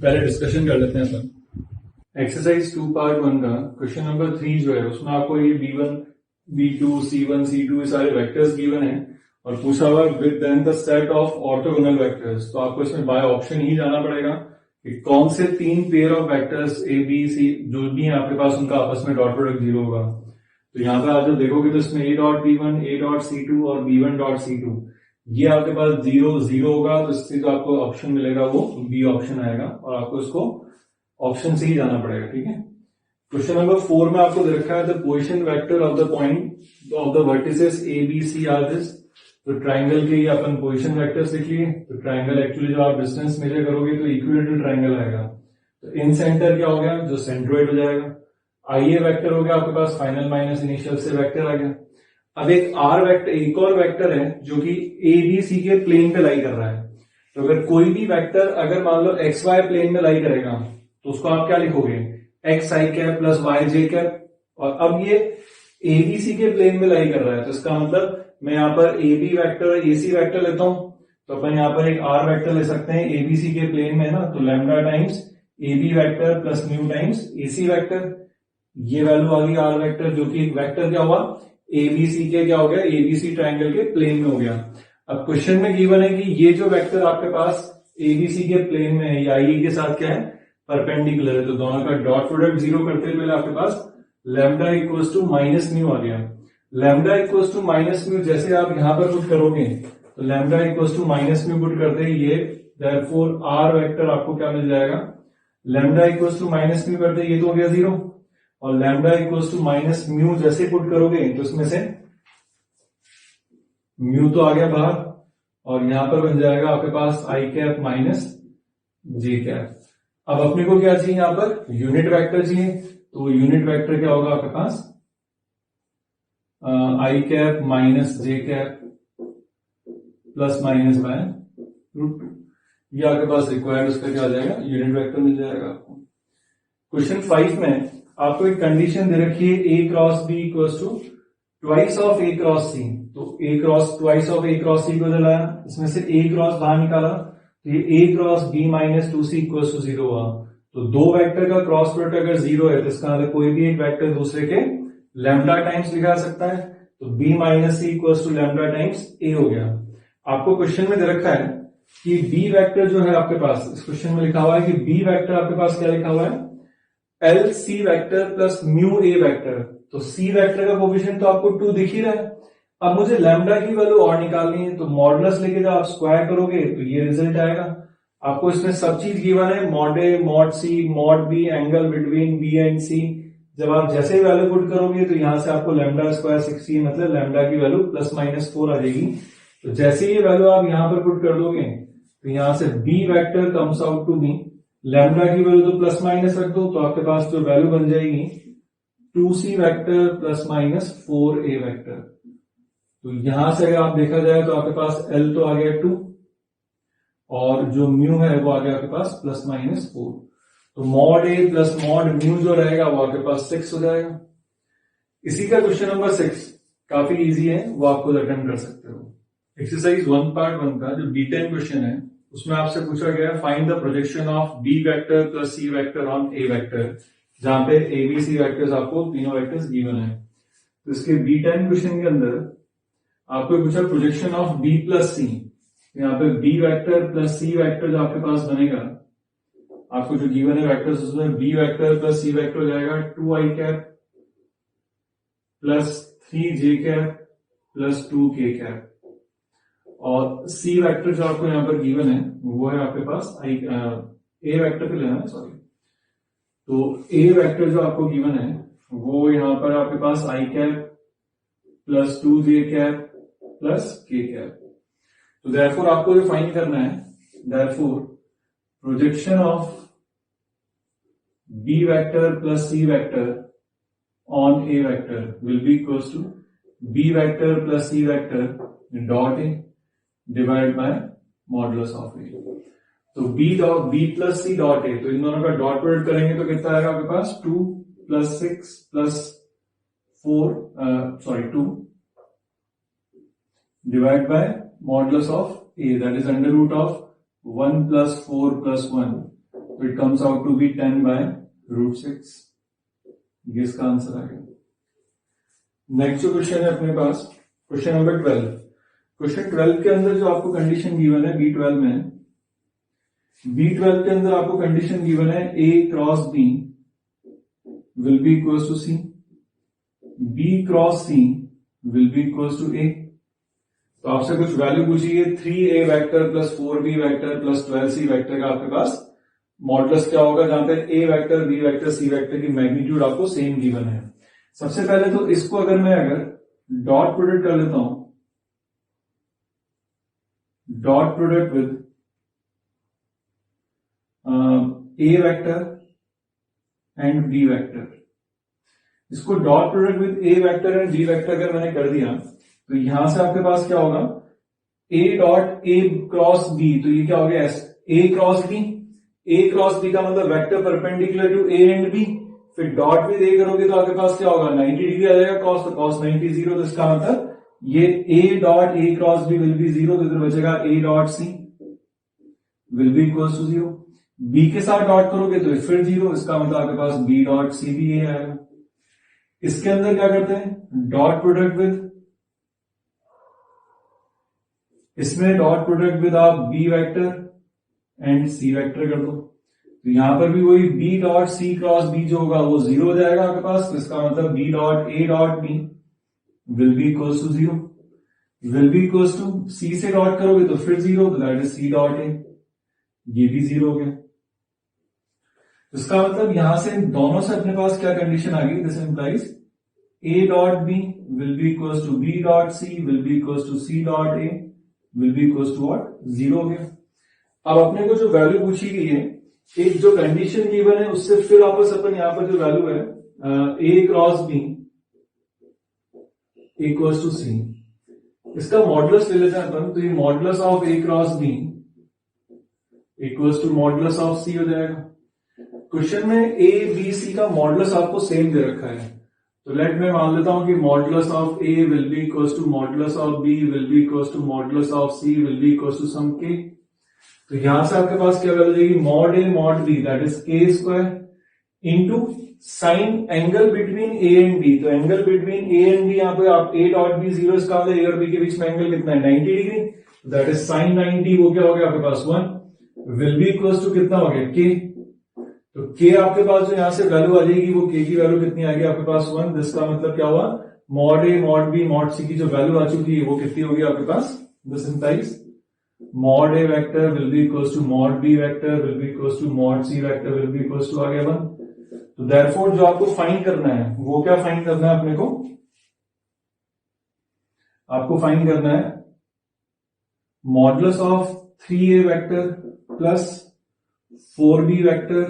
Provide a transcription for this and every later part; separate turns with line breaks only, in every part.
पहले डिस्कशन कर लेते हैं अपन। एक्सरसाइज 2 पार्ट 1 का क्वेश्चन नंबर 3 जो है उसमें आपको ये B1, B2, C1, C2 ये सारे वेक्टर्स गिवन है और पूछा हुआ with then the set of orthogonal vectors. तो आपको इसमें बाय ऑप्शन ही जाना पड़ेगा कि कौन से 3 pair of vectors A, B, C जो भी है आपके पास उनका आपस में डॉट प्रोडक्ट 0 होगा। तो यहाँ पे आप जब देखोगे तो इसमें A dot B1, A dot C2 और B1 डॉट C2 ये आपके पास 0, 0 होगा। तो इससे जो आपको ऑप्शन मिलेगा वो B ऑप्शन आएगा और आपको इसको ऑप्शन से ही जाना पड़ेगा। ठीक है। क्वेश्चन नंबर 4 में आपको दे रखा है the position vector of the point of the vertices A, B, C are this. तो ट्राइंगल के ये अपन पोजीशन वेक्टर्स लिख लिए। तो ट्राइंगल एक्चुअली जो आप डिस्टेंस मेजर करोगे तो इक्विलेटरल ट्राइंगल आएगा। तो इन सेंटर क्या हो गया, जो सेंट्रोइड हो जाएगा। IA वेक्टर हो गया आपके पास, फाइनल माइनस इनिशियल से वेक्टर आ गया। अब एक आर वेक्टर, एक और वेक्टर है जो कि ABC के प्लेन पे लाई कर रहा है। तो अगर कोई भी वेक्टर अगर मान लो XY प्लेन में लाई करेगा तो उसको आप क्या लिखोगे, XI cap plus YJ cap. और अब ये ABC के प्लेन में लाई कर रहा है तो इसका मतलब मैं यहाँ पर AB वेक्टर और AC वेक्टर लेता हूं तो अपन यहाँ पर एक R वेक्टर ले सकते हैं ABC के प्लेन में है ना। तो lambda times AB vector plus mu times AC vector. ये वैल्यू आ गई R वेक्टर जो कि एक वेक्टर क्या हुआ ABC के क्या हो गया, ABC ट्राइंगल के प्लेन में हो गया। अब क्वेश्चन में गिवन है कि ये जो वेक्टर आपके पास ABC के प्लेन में है या IA के साथ क्या है, परपेंडिकुलर है। तो दोनों का डॉट प्रोडक्ट 0 करते हुए आपके पास lambda equals to minus mu आ गया। Lambda equals to minus mu जैसे आप यहां पर पुट करोगे तो lambda equals to minus mu put करते ही ये देयरफॉर R वेक्टर आपको क्या मिल जाएगा, lambda equals to minus mu करते ये तो हो गया 0 और lambda equals to minus mu जैसे पुट करोगे तो इसमें से म्यू तो आ गया बाहर और यहां पर बन जाएगा आपके पास I cap minus J cap. अब अपने को क्या चाहिए, यहां पर यूनिट वेक्टर चाहिए। तो यूनिट वेक्टर क्या होगा आपके पास, I cap minus J cap plus minus by √2। ये आपके पास रिक्वायर्ड उसका क्या आ जाएगा, यूनिट वेक्टर मिल जाएगा आपको। क्वेश्चन 5 में आपको एक कंडीशन दे रखी है A cross B equals to twice of A cross C। तो A cross twice of A cross C को दिलाया, इसमें से A क्रॉस बाहर निकाला तो ये A cross B minus 2C equals to 0 हुआ। तो दो वेक्टर का क्रॉस प्रोडक्ट अगर 0 है तो इसका मतलब कोई भी एक वेक्टर दूसरे के लैम्डा टाइम्स लिखा सकता है। तो B minus C equals to lambda times A हो गया। आपको क्वेश्चन में दे रखा है कि B वेक्टर जो है आपके पास, इस क्वेश्चन में लिखा हुआ है कि B वेक्टर आपके पास क्या लिखा हुआ है, LC vector plus mu A vector. तो C वेक्टर का कोफिशिएंट तो आपको 2 दिख ही रहा है। अब मुझे लैम्डा की वैल्यू और निकालनी है तो मॉडुलस लेके जब आप स्क्वायर करोगे तो ये रिजल्ट आएगा। आपको इसमें सब चीज गिवन है, mod A, mod C, mod B, angle between B and C। जब आप जैसे ही वैल्यू पुट करोगे तो यहां से आपको लैम्डा स्क्वायर 16 मतलब लैम्डा की वैल्यू प्लस माइनस 4 आ जाएगी। तो जैसे ही ये वैल्यू आप यहां पर पुट कर दोगे तो यहां से B vector comes out to be, lambda की वैल्यू तो प्लस माइनस रख दो तो आपके पास जो वैल्यू बन जाएगी 2C vector plus minus 4A vector. तो यहां से अगर आप देखा जाए तो आपके पास L तो आ गया 2 और जो म्यू है वो आ गया आपके पास प्लस माइनस 4। तो mod A plus mod mu जो रहेगा वो आपके पास 6 हो जाएगा। इसी का क्वेश्चन नंबर 6 काफी इजी है, वो आपको अटेम्प्ट कर सकते हो। एक्सरसाइज 1 पार्ट 1 का जो B10 क्वेश्चन है उसमें आपसे पूछा गया है find the projection of B vector plus C vector on A vector, जहां पे ABC वेक्टर्स आपको तीनों वेक्टर्स गिवन है। तो इसके B10 क्वेश्चन के अंदर आपको पूछा projection of B plus C। यहाँ पे B vector plus C vector जो आपके पास बनेगा, आपको जो गिवन है वेक्टर्स उसमें B vector plus C vector हो जाएगा 2I cap plus 3J cap plus 2K cap. और C वेक्टर जो आपको यहाँ पर गिवन है वो है आपके पास A वेक्टर पे लेना है, सॉरी। तो A वेक्टर जो आपको गिवन है वो यहाँ पर आपके पास I cap plus 2J cap plus K cap. तो देयरफॉर आपको जो फाइंड करना है, therefore projection of B vector plus C vector on A vector will be equals to B vector plus C vector dot A divide by modulus of A। तो B plus C dot A, तो इन दोनों का dot product करेंगे तो कितना आएगा आपके पास 2 plus 6 plus 2 divide by modulus of A that is under root of 1 plus 4 plus 1। तो it comes out to be 10/√6। ये इसका आंसर आ गया। नेक्स्ट जो क्वेश्चन है अपने पास, क्वेश्चन नंबर 12। क्वेश्चन 12 के अंदर जो आपको कंडीशन गिवन है B12 में, B12 के अंदर आपको कंडीशन गिवन है A cross B will be equals to C, B cross C will be equals to A। तो आपसे कुछ वैल्यू पूछी है 3A vector plus 4B vector plus 12C vector का आपके पास मॉडुलस क्या होगा, जहां पे A vector B vector C vector की मैग्नीट्यूड आपको सेम गिवन है। सबसे पहले तो इसको अगर मैं डॉट प्रोडक्ट कर लेता हूं, dot product with A vector and B vector, इसको dot product with A vector and B vector अगर मैंने कर दिया तो यहां से आपके पास क्या होगा, A dot A cross B, तो ये क्या हो गया A cross B। A cross B का मतलब vector perpendicular to A and B, फिर डॉट विद A करोगे तो आपके पास क्या होगा 90 डिग्री आ जाएगा कॉस, तो कॉस 90 0, तो इसका मतलब ये A dot A cross B will be 0, तो इधर बचेगा A dot C will be equal to 0। B के साथ डॉट करोगे तो फिर 0, इसका मतलब आपके पास B डॉट C भी ये आएगा। इसके अंदर क्या करते हैं, डॉट प्रोडक्ट विद, इसमें डॉट प्रोडक्ट विद आप B vector and C vector कर दो, तो यहां पर भी वही B dot C cross B जो होगा वो 0 हो जाएगा आपके पास, तो इसका मतलब B dot A dot B will be equal to 0, will be equal to C से डॉट करोगे तो फिर 0, तो that is C dot A, ये भी 0 हो गया। इसका मतलब यहां से दोनों से अपने पास क्या कंडीशन आ गई, this implies A dot B will be equal to B dot C will be equal to C dot A will be equal to what, 0 हो गया। अब अपने को जो वैल्यू पूछी गई है, एक जो कंडीशन गिवन है उससे फिर वापस अपन यहां पर जो वैल्यू है A cross B equal to C, इसका मॉडुलस ले लेते हैं अपन, तो ये modulus of A cross B equal to modulus of C हो जाएगा। क्वेश्चन में A B C का मॉडुलस आपको सेम दे रखा है, तो लेट मैं मान लेता हूं कि modulus of A will be equal to modulus of B will be equal to modulus of C will be equal to some K। तो यहां से आपके पास क्या वैल्यू जाएगी, mod A mod B that is K square into sine angle between A and B, तो angle between A and B यहाँ पे आप A डॉट B 0, इसका मतलब A और B के बीच में एंगल कितना है 90 डिग्री, दैट इज साइन 90, वो क्या हो गया आपके पास 1, विल बी इक्वल टू कितना हो गया K। तो K आपके पास जो यहां से वैल्यू आ जाएगी वो K की वैल्यू कितनी आ गई आपके पास 1, जिसका मतलब क्या हुआ, mod A mod B mod C की जो वैल्यू आ चुकी है वो कितनी होगी आपके पास, this implies mod A vector will be equals to mod B vector will be equals to mod C vector will be equals to आ गया 1। तो therefore जो आपको फाइंड करना है वो क्या फाइंड करना है अपने को, आपको फाइंड करना है modulus of 3A vector plus 4B vector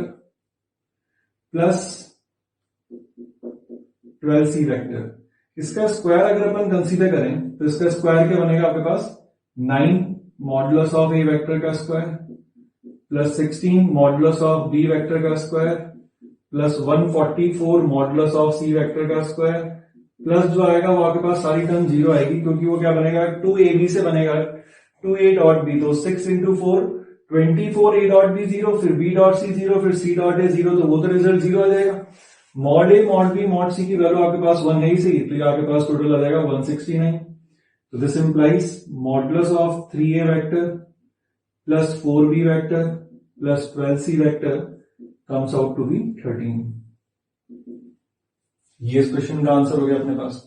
plus 12C vector. इसका स्क्वायर अगर अपन कंसीडर करें तो इसका स्क्वायर क्या बनेगा आपके पास 9 मॉडुलस ऑफ A वेक्टर का square plus 16 modulus of B vector का square plus 144 modulus of C vector का स्क्वायर, प्लस जो आएगा वो आपके पास सारी टर्म 0 आएगी, क्योंकि वो क्या बनेगा 2AB से बनेगा 2A डॉट B, तो 6 इंटू 4 24 A डॉट B 0, फिर B डॉट C 0, फिर C डॉट A 0, तो वो तो रिजल्ट 0 आ जाएगा। Mod A mod B mod C की वैल्यू आपके पास 1 नहीं सही, तो ये आपके पास टोटल आ जाएगा 169। So this implies modulus of 3A vector plus 4B vector plus 12C vector comes out to be 13। ये इस क्वेश्चन का आंसर हो गया अपने पास।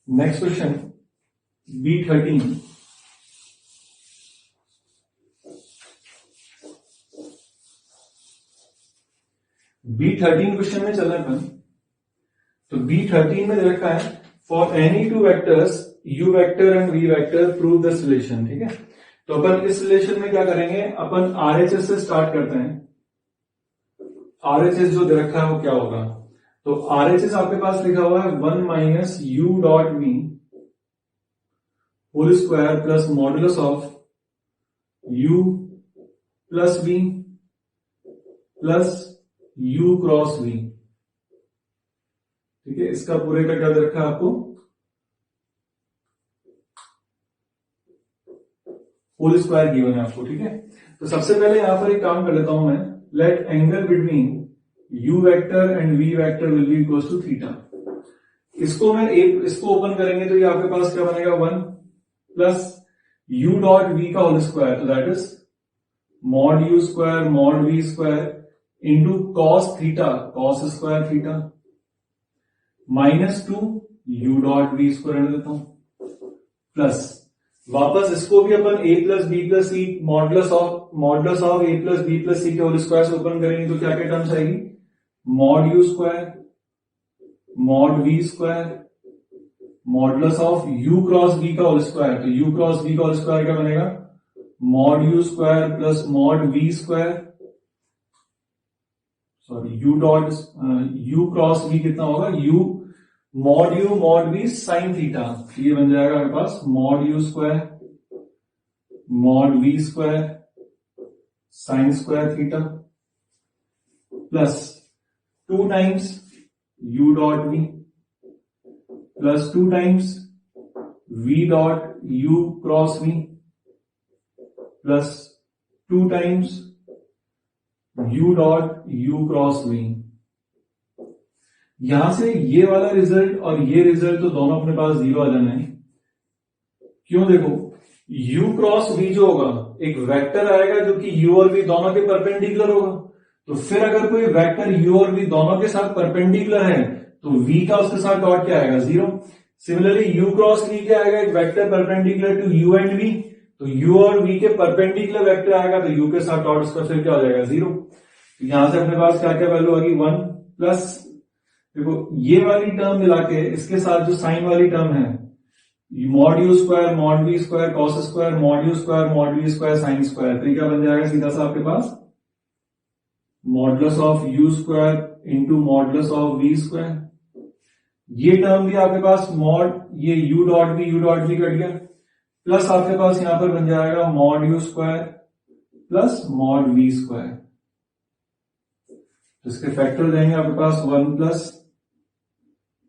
Next question B13। B13 question में चल रहे हैं अपन, तो B13 में दे रखा है for any two vectors U vector and V vector prove this relation, ठीक है। तो अपन इस रिलेशन में क्या करेंगे, अपन RHS से स्टार्ट करते हैं। RHS जो दे रखा है वो क्या होगा, तो RHS आपके पास लिखा हुआ है 1 minus U dot V whole square plus modulus of U plus V plus U cross V, ठीक है। इसका पूरे का क्या दे रखा है आपको, होल स्क्वायर गिवन है आपको, ठीक है। तो सबसे पहले यहां पर एक काम कर लेता हूं मैं, let angle between u vector and v vector will be equals to theta. इसको ओपन करेंगे तो ये आपके पास क्या बनेगा 1 प्लस u डॉट v का होल स्क्वायर, तो that is mod u square mod v square into cos theta cos square theta minus 2 u dot v square देता हूं प्लस वापस इसको भी अपन a plus b plus c modulus of a plus b plus c के whole square से open करेंगे तो क्या क्या टर्म्स आएगी mod u square mod v square modulus of u cross v का होल स्क्वायर, तो u क्रॉस v का होल स्क्वायर क्या बनेगा mod u square plus mod v square, sorry u cross v कितना होगा u mod v sine theta, ये बन जाएगा हमारे पास mod u square mod v square sine square theta plus 2 times u dot v plus 2 times v dot u cross v plus 2 times u dot u cross v। यहां से ये वाला result और ये रिजल्ट तो दोनों अपने पास 0 आ जाना है। क्यों? देखो u क्रॉस v जो होगा एक वेक्टर आएगा जो कि u और v दोनों के परपेंडिकुलर होगा, तो फिर अगर कोई वेक्टर u और v दोनों के साथ परपेंडिकुलर है तो v का उसके साथ डॉट क्या आएगा 0। सिमिलरली u क्रॉस v क्या आएगा एक vector perpendicular to u and v, तो u और v के परपेंडिकुलर वेक्टर आएगा तो u के साथ डॉट उसका फिर क्या हो जाएगा 0। तो यहां से अपने पास क्या क्या वैल्यू आ गई 1 प्लस देखो ये वाली टर्म मिला के इसके साथ जो साइन वाली टर्म है mod u square mod v square cos square mod u square mod v square sine square, तो ये क्या बन जाएगा सीधा सा आपके पास modulus of u square into modulus of v square. ये टर्म भी आपके पास मॉड ये u डॉट v कट गया प्लस आपके पास यहां पर बन जाएगा mod u square plus mod v square, तो इसके फैक्टर देंगे आपके पास 1 plus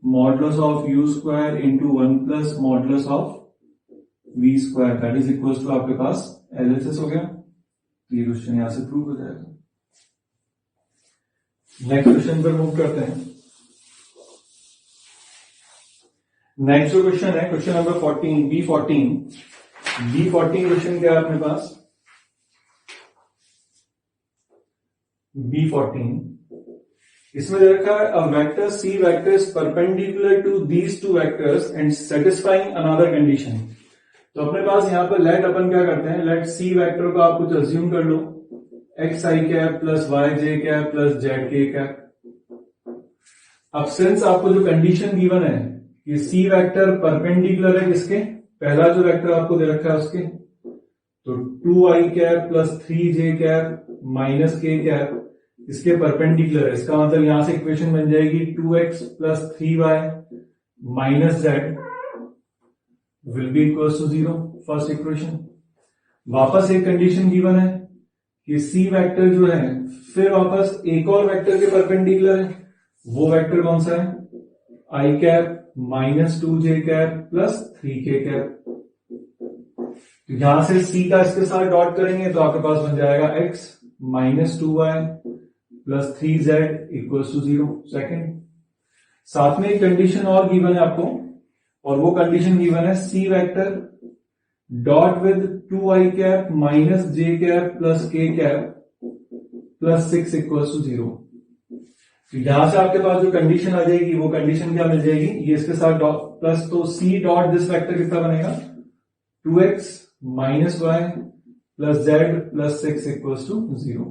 modulus of u square into 1 plus modulus of v square that is equal to आपके पास एलएचएस हो गया। तो ये क्वेश्चन यहां से प्रूव हो जाएगा। नेक्स्ट क्वेश्चन पर मूव करते हैं। नेक्स्ट जो क्वेश्चन है क्वेश्चन नंबर 14 B14 क्वेश्चन क्या है अपने पास B14 इसमें दे रखा है uh vector c vector is perpendicular to these two vectors and satisfying another condition. तो अपने पास यहां पर लेट अपन क्या करते हैं लेट c वेक्टर को आप कुछ अज्यूम कर लो एक्स आई कैप प्लस वाई जे कैप प्लस जेड के कैप। अब सिंस आपको जो कंडीशन गिवन है कि c वेक्टर परपेंडिकुलर है किसके पहला जो वेक्टर आपको दे रखा है उसके, तो 2i cap plus 3j cap minus k cap इसके परपेंडिकुलर है। इसका मतलब यहां से इक्वेशन बन जाएगी 2x plus 3y minus z will be equal to 0 first equation. वापस एक कंडीशन गिवन है कि c वेक्टर जो है फिर वापस एक और वेक्टर के परपेंडिकुलर है, वो वेक्टर कौन सा है i cap minus 2j cap plus 3k cap. तो यहां से c का इसके साथ डॉट करेंगे तो आपके पास बन जाएगा x minus 2y plus 3z equals to 0 second. साथ में एक कंडीशन और गिवन है आपको और वो कंडीशन गिवन है c vector dot with 2i cap minus j cap plus k cap plus 6 equals to 0। तो यहां से आपके पास जो कंडीशन आ जाएगी वो कंडीशन क्या मिल जाएगी ये इसके साथ प्लस, तो c डॉट दिस वेक्टर कितना बनेगा 2x minus y plus z plus 6 equals to 0।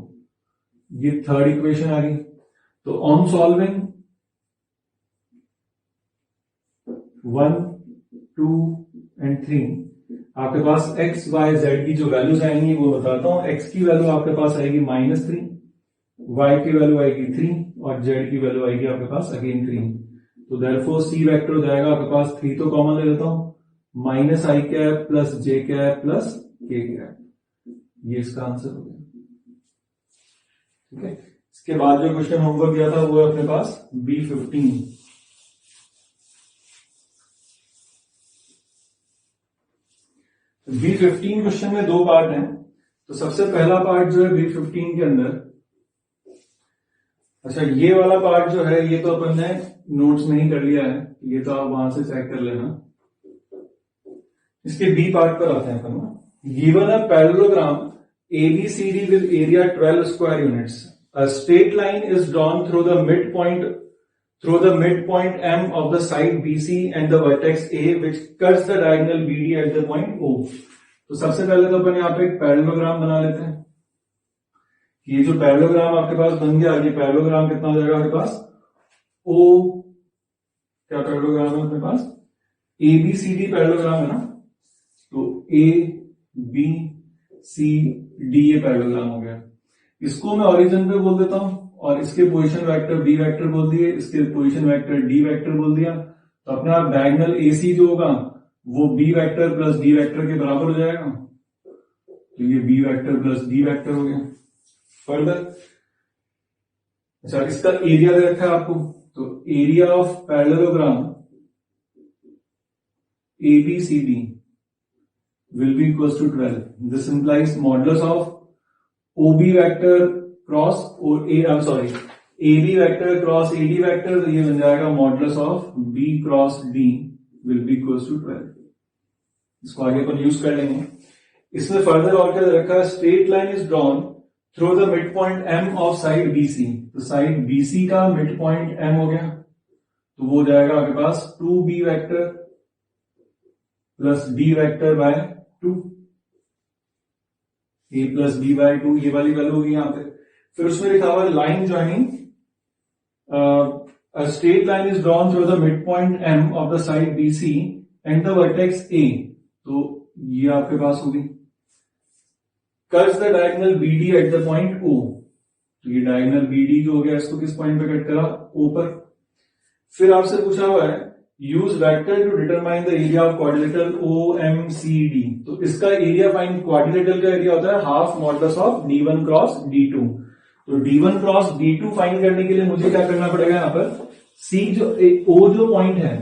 ये थर्ड इक्वेशन आ गई। तो ऑन सॉल्विंग 1 2 एंड 3 आपके पास x y z की जो वैल्यूज आएंगी वो बताता हूं। x की वैल्यू आपके पास आएगी -3, y की वैल्यू आएगी 3 और z की वैल्यू आएगी आपके पास अगेन 3। तो देयरफॉर c वेक्टर हो जाएगा आपके पास 3 तो कॉमन ले लेता हूं माइनस आई कैप प्लस जे कैप प्लस के कैप, ये इसका आंसर हो गया। ठीक है, इसके बाद जो क्वेश्चन होमवर्क दिया था वो है अपने पास B15। B15 क्वेश्चन में 2 पार्ट हैं। तो सबसे पहला पार्ट जो है B15 के अंदर अच्छा, ये वाला पार्ट जो है ये तो अपन ने नोट्स में ही कर लिया है, ये तो आप वहां से चेक कर लेना। इसके बी पार्ट पर आते हैं अपन। Given a parallelogram ABCD with area 12 square units, a straight line is drawn through the midpoint M of the side BC and the vertex A which cuts the diagonal BD at the point O। तो सबसे पहले तो अपन यहाँ पे एक parallelogram बना लेते हैं। ये जो पैरेललोग्राम आपके पास बन गया, ये पैरेललोग्राम कितना हो जाएगा आपके पास? O क्या पैरेललोग्राम है अपने पास? ABCD पैरेललोग्राम है ना, तो ABCD ये पैरेललोग्राम हो गया। इसको मैं ओरिजिन पे बोल देता हूं और इसके पोजीशन वेक्टर B वेक्टर बोल दिए, इसके पोजीशन वेक्टर D वेक्टर बोल दिया। तो अपने आप डायगोनल AC जो होगा वो B vector plus D vector के बराबर हो जाएगा। तो ये B vector plus D vector हो गया। फर्दर, अच्छा, इसका एरिया दे रखा है आपको, तो area of parallelogram ABCD will be equals to 12. This implies modulus of OB vector cross AB vector cross AD vector, तो ये बन जाएगा modulus of B cross D will be equals to 12। इसको आगे अपन यूज कर लेंगे। इसमें फर्दर और क्या रखा है? Straight line is drawn through the mid point M of side BC। तो साइड BC का मिड पॉइंट M हो गया, तो वो हो जाएगा आपके पास 2B vector plus D vector by 2, A plus B by 2, ये वाली वैल्यू होगी यहाँ पे। फिर उसमें लिखा हुआ line joining a straight line is drawn through the mid point M of the side BC and the vertex A। तो ये आपके पास होगी cuts the diagonal BD at the point O। तो ये डायगोनल BD जो हो गया इसको किस पॉइंट पे कट करा? O पर। फिर आपसे पूछा हुआ है use vector to determine the area of quadrilateral OMCD। तो इसका एरिया फाइंड, क्वाड्रिलेटरल का एरिया होता है half modulus of D1 cross D2। तो D1 क्रॉस D2 फाइंड करने के लिए मुझे क्या करना पड़ेगा? यहाँ पर C जो O जो पॉइंट है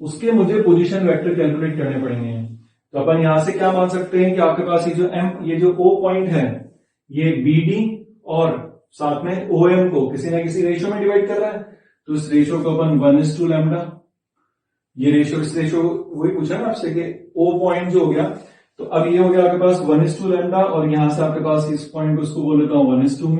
उसके मुझे पोजीशन वेक्टर कैलकुलेट करने पड़ेंगे। तो अपन यहां से क्या मान सकते हैं कि आपके पास ये जो O पॉइंट है ये BD और साथ में OM को किसी ना किसी रेशियो में डिवाइड कर रहा है। तो इस रेशियो को अपन 1:λ, ये रेशियो, इस रेशियो वही पूछा ना आपसे कि O पॉइंट जो हो गया, तो अब ये हो गया आपके पास 1:λ और यहां से आपके पास इस पॉइंट को उसको बोल लेता हूं 1:μ।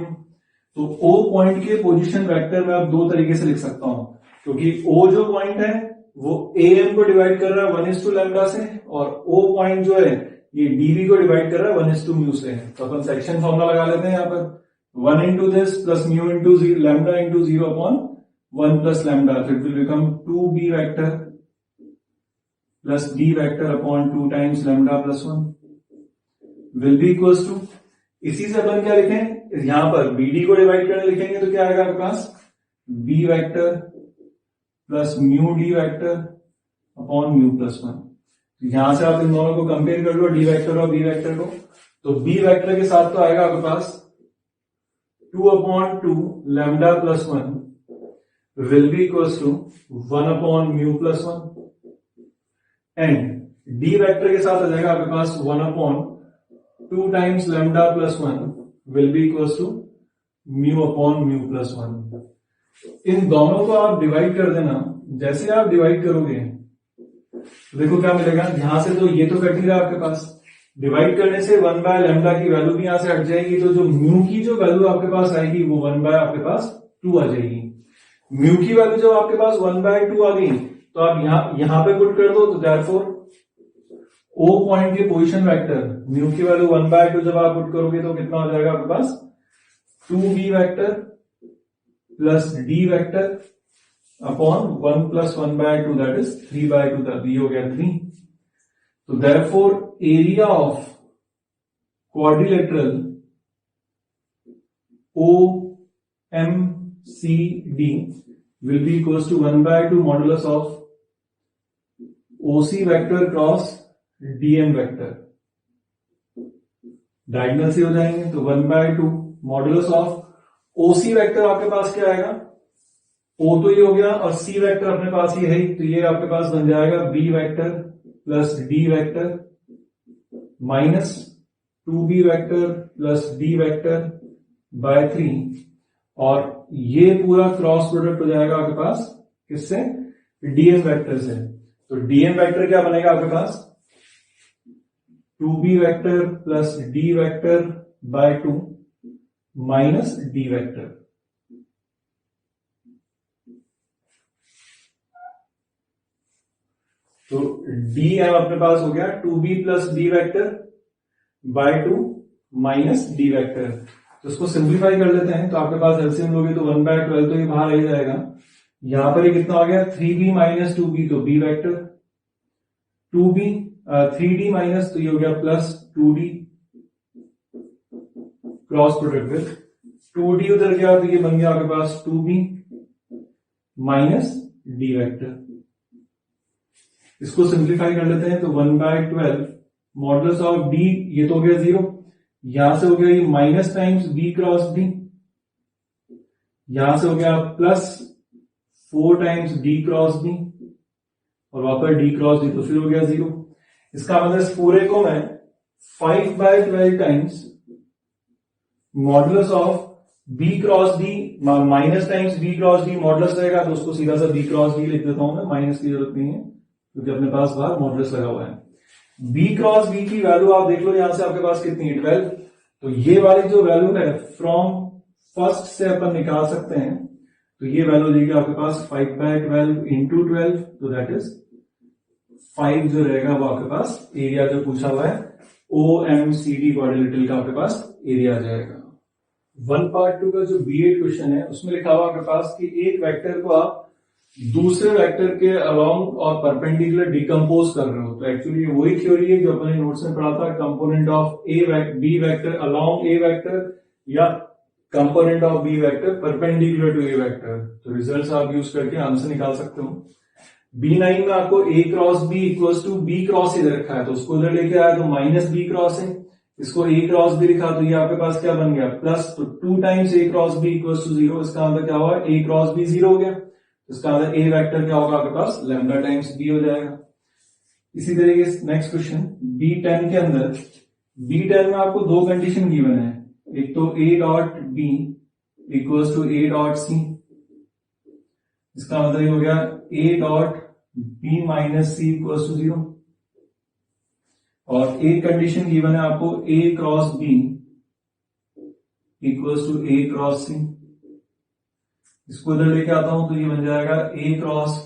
तो O पॉइंट के पोजीशन वेक्टर में आप दो तरीके से लिख सकता हूं, क्योंकि O जो पॉइंट है वो AM को डिवाइड कर रहा है 1:λ से और O पॉइंट जो है ये DB को डिवाइड कर रहा है 1:μ से। तो अपन सेक्शन फॉर्मूला लगा लेते हैं यहाँ पर 1 into this plus mu into lambda into 0 upon 1 plus lambda, so it will become 2B vector plus D vector upon 2 times lambda plus 1 will be equals to, इसी से अपन क्या लिखें, यहां पर BD को डिवाइड करने लिखेंगे तो क्या आएगा आपके पास B vector plus mu D vector upon mu plus 1। यहां से आप इन दोनों को कंपेयर कर लो, D वेक्टर और B वेक्टर को, तो B वेक्टर के साथ तो आएगा आपके पास 2/2 lambda plus 1 will be equals to 1/mu plus 1 and D vector के साथ आ जाएगा आपके पास 1/2 times lambda plus 1 will be equals to mu plus 1। इन दोनों को आप डिवाइड कर देना। जैसे आप डिवाइड करोगे तो देखो क्या मिलेगा, यहां से तो ये तो कट ही रहा आपके पास, डिवाइड करने से 1/λ की वैल्यू भी यहां से हट जाएगी, तो जो म्यू की जो वैल्यू आपके पास आएगी वो 1 आपके पास 2 आ जाएगी। म्यू की वैल्यू जब आपके पास 1/2 आ गई तो आप यहां पे पुट कर दो, तो देयरफॉर O पॉइंट के पोजीशन वेक्टर म्यू की वैल्यू 1/2 जब आप पुट करोगे तो कितना हो जाएगा आपके पास 2B vector plus D vector upon 1 plus 1/2 that is 3/2, that ये हो गया 3। तो therefore area of quadrilateral OMCD will be equals to 1/2 modulus of OC vector cross DM vector. Diagonal से हो जाएंगे तो 1/2 मॉडुलस ऑफ OC वेक्टर आपके पास क्या आएगा, O तो ये हो गया और C वेक्टर अपने पास ही है, तो ये आपके पास बन जाएगा B vector plus D vector minus 2B vector plus D vector bye 3 और ये पूरा क्रॉस प्रोडक्ट हो जाएगा आपके पास किससे, डीएम वेक्टर से। तो डीएम वेक्टर क्या बनेगा आपके पास, 2b vector plus D vector by 2 minus D vector. तो डीएम अपने पास हो गया 2b plus D vector by 2 minus D vector. तो इसको सिंप्लीफाई कर लेते हैं, तो आपके पास एलसीएम लोगे तो 1/12 तो ये बाहर आ जाएगा। यहां पर ये कितना हो गया 3b माइनस 2b, तो b vector 2b 3d minus, तो ये हो गया plus 2d cross product with 2d उधर गया तो ये बन गया आपके पास 2b माइनस डी वेक्टर। इसको सिंप्लीफाई कर लेते हैं, तो 1/12 मॉडुलस ऑफ d, ये तो हो गया 0, यहां से हो गया ये minus times b cross d, यहां से हो गया plus 4 times d cross d, और वापस d क्रॉस d, तो फिर हो गया 0। इसका मतलब इस पूरे को मैं 5/12 times modulus of b cross d minus times b cross d modulus रहेगा, तो उसको सीधा सा b क्रॉस d लिख देता हूं मैं, माइनस की जरूरत नहीं है क्योंकि अपने पास बाहर मॉडुलस लगा हुआ है। b क्रॉस b की वैल्यू आप देख लो यहां से आपके पास कितनी है 12, तो ये वाली जो वैल्यू है फ्रॉम फर्स्ट से अपन निकाल सकते हैं, तो ये वैल्यू देगी आपके पास 5/12 इंटू 12, तो दैट इज 5 जो रहेगा वो आपके पास एरिया जो पूछा हुआ है OMCD क्वाड्रिलेटरल का आपके पास एरिया आ जाएगा। 1/2 का जो B8 क्वेश्चन है उसमें लिखा हुआ आपके पास कि एक वेक्टर को आप दूसरे वेक्टर के अलोंग और परपेंडिकुलर डिकम्पोज कर रहे हो। तो एक्चुअली वही थ्योरी है जो अपने नोट्स में पढ़ा था, component of B vector along A vector या component of B vector perpendicular to A vector. तो रिजल्ट्स आप यूज करके आंसर निकाल सकते हो। B9 में आपको a cross b equals to b cross इधर रखा है, तो उसको इधर लेके आया तो माइनस b क्रॉस है, इसको a क्रॉस b लिखा तो ये आपके पास क्या बन गया प्लस, तो 2 times a cross b equals to 0। इसका मतलब क्या हुआ a क्रॉस b 0 हो गया, इसका मतलब a वेक्टर क्या होगा आपके पास लैम्डा टाइम्स b हो जाएगा। इसी तरीके से नेक्स्ट क्वेश्चन B10 के अंदर, B10 में आपको दो कंडीशन गिवन है, एक तो a dot b equals to a dot c, इसका मतलब ये हो गया a dot b minus c equals to 0, और एक कंडीशन गिवन है आपको a cross b equals to a cross c। इसको इधर लेके आता हूं तो ये बन जाएगा a cross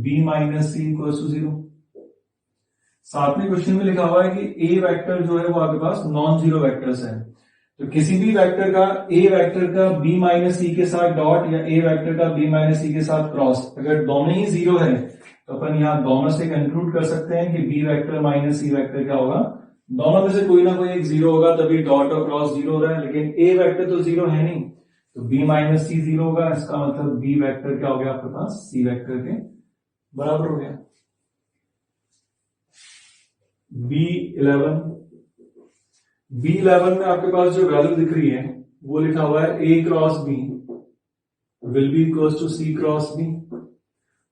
b minus c equals to 0। सातवें क्वेश्चन में लिखा हुआ है कि a वेक्टर जो है वो आपके पास नॉन जीरो वेक्टर्स है, तो किसी भी वेक्टर का a वेक्टर का b माइनस c के साथ डॉट या a वेक्टर का b माइनस c के साथ क्रॉस, अगर दोनों ही जीरो है तो अपन यहां दोनों से कंक्लूड कर सकते हैं कि b vector minus c vector क्या होगा, दोनों में से कोई ना कोई एक जीरो होगा, तभी डॉट और क्रॉस जीरो हो रहा है, लेकिन a वेक्टर तो जीरो है नहीं, तो b माइनस c जीरो होगा, इसका मतलब b वेक्टर क्या हो गया आपके पास c वेक्टर के बराबर हो गया। B11 में आपके पास जो वैल्यू दिख रही है वो लिखा हुआ है a cross b will be equals to c cross b,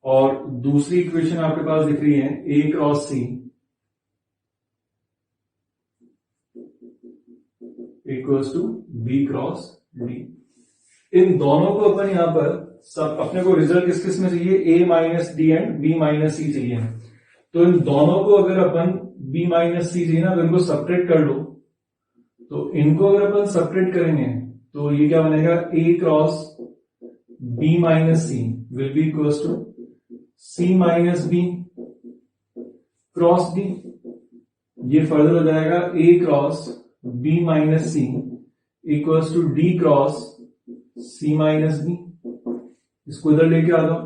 और दूसरी इक्वेशन आपके पास दिख रही है a cross c equals to b cross d। इन दोनों को अपन यहां पर सब अपने को रिजल्ट किस किस में चाहिए, a minus D and b minus c चाहिए, तो इन दोनों को अगर अपन b माइनस सी चाहिए ना, तो इनको सब्ट्रैक्ट कर लो, तो इनको अगर अपन सब्ट्रैक्ट करेंगे तो ये क्या बनेगा a cross b minus C will be equals to c minus b cross d। ये फर्दर हो जाएगा a cross b minus C equals to d cross c minus b। इसको इधर लेके आ जाओ,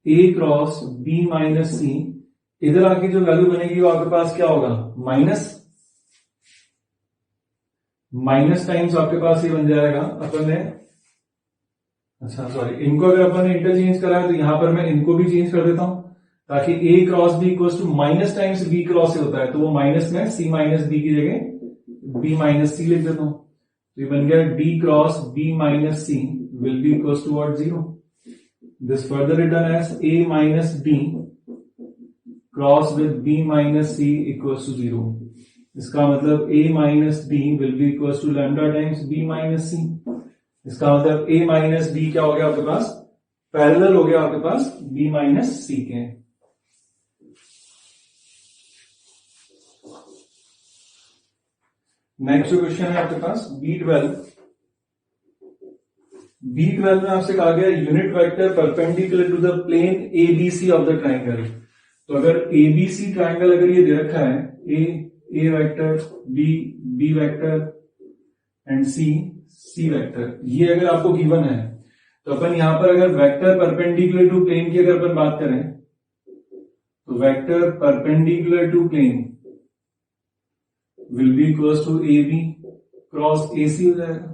a cross b minus C, इधर आके जो वैल्यू बनेगी वो आपके पास क्या होगा माइनस टाइम्स आपके पास ये बन जाएगा अपन ने, अच्छा सॉरी, इनको अगर अपन ने इंटरचेंज करा है तो यहां पर मैं इनको भी चेंज कर देता हूं ताकि a cross b equals to minus times b cross से होता है, तो वो माइनस में c माइनस b की जगह b माइनस c लिख देता हूं, तो ये बन गया d cross b minus c will be equals to what 0। This further written as a minus d cross with b minus c equals to 0। इसका मतलब a minus d will be equals to lambda times b minus c। इसका मतलब a minus B क्या हो गया आपके पास, parallel हो गया आपके पास b माइनस सी के। नेक्स्ट क्वेश्चन है आपके पास B12 में आपसे कहा गया unit vector perpendicular to the plane ABC of the triangle. तो अगर ABC ट्राइंगल अगर ये दे रखा है A vector, B vector and C vector, ये अगर आपको गिवन है तो अपन यहां पर अगर वेक्टर परपेंडिकुलर टू प्लेन की अगर अपन बात करें तो vector perpendicular to plane will be equals to AB cross AC हो जाएगा।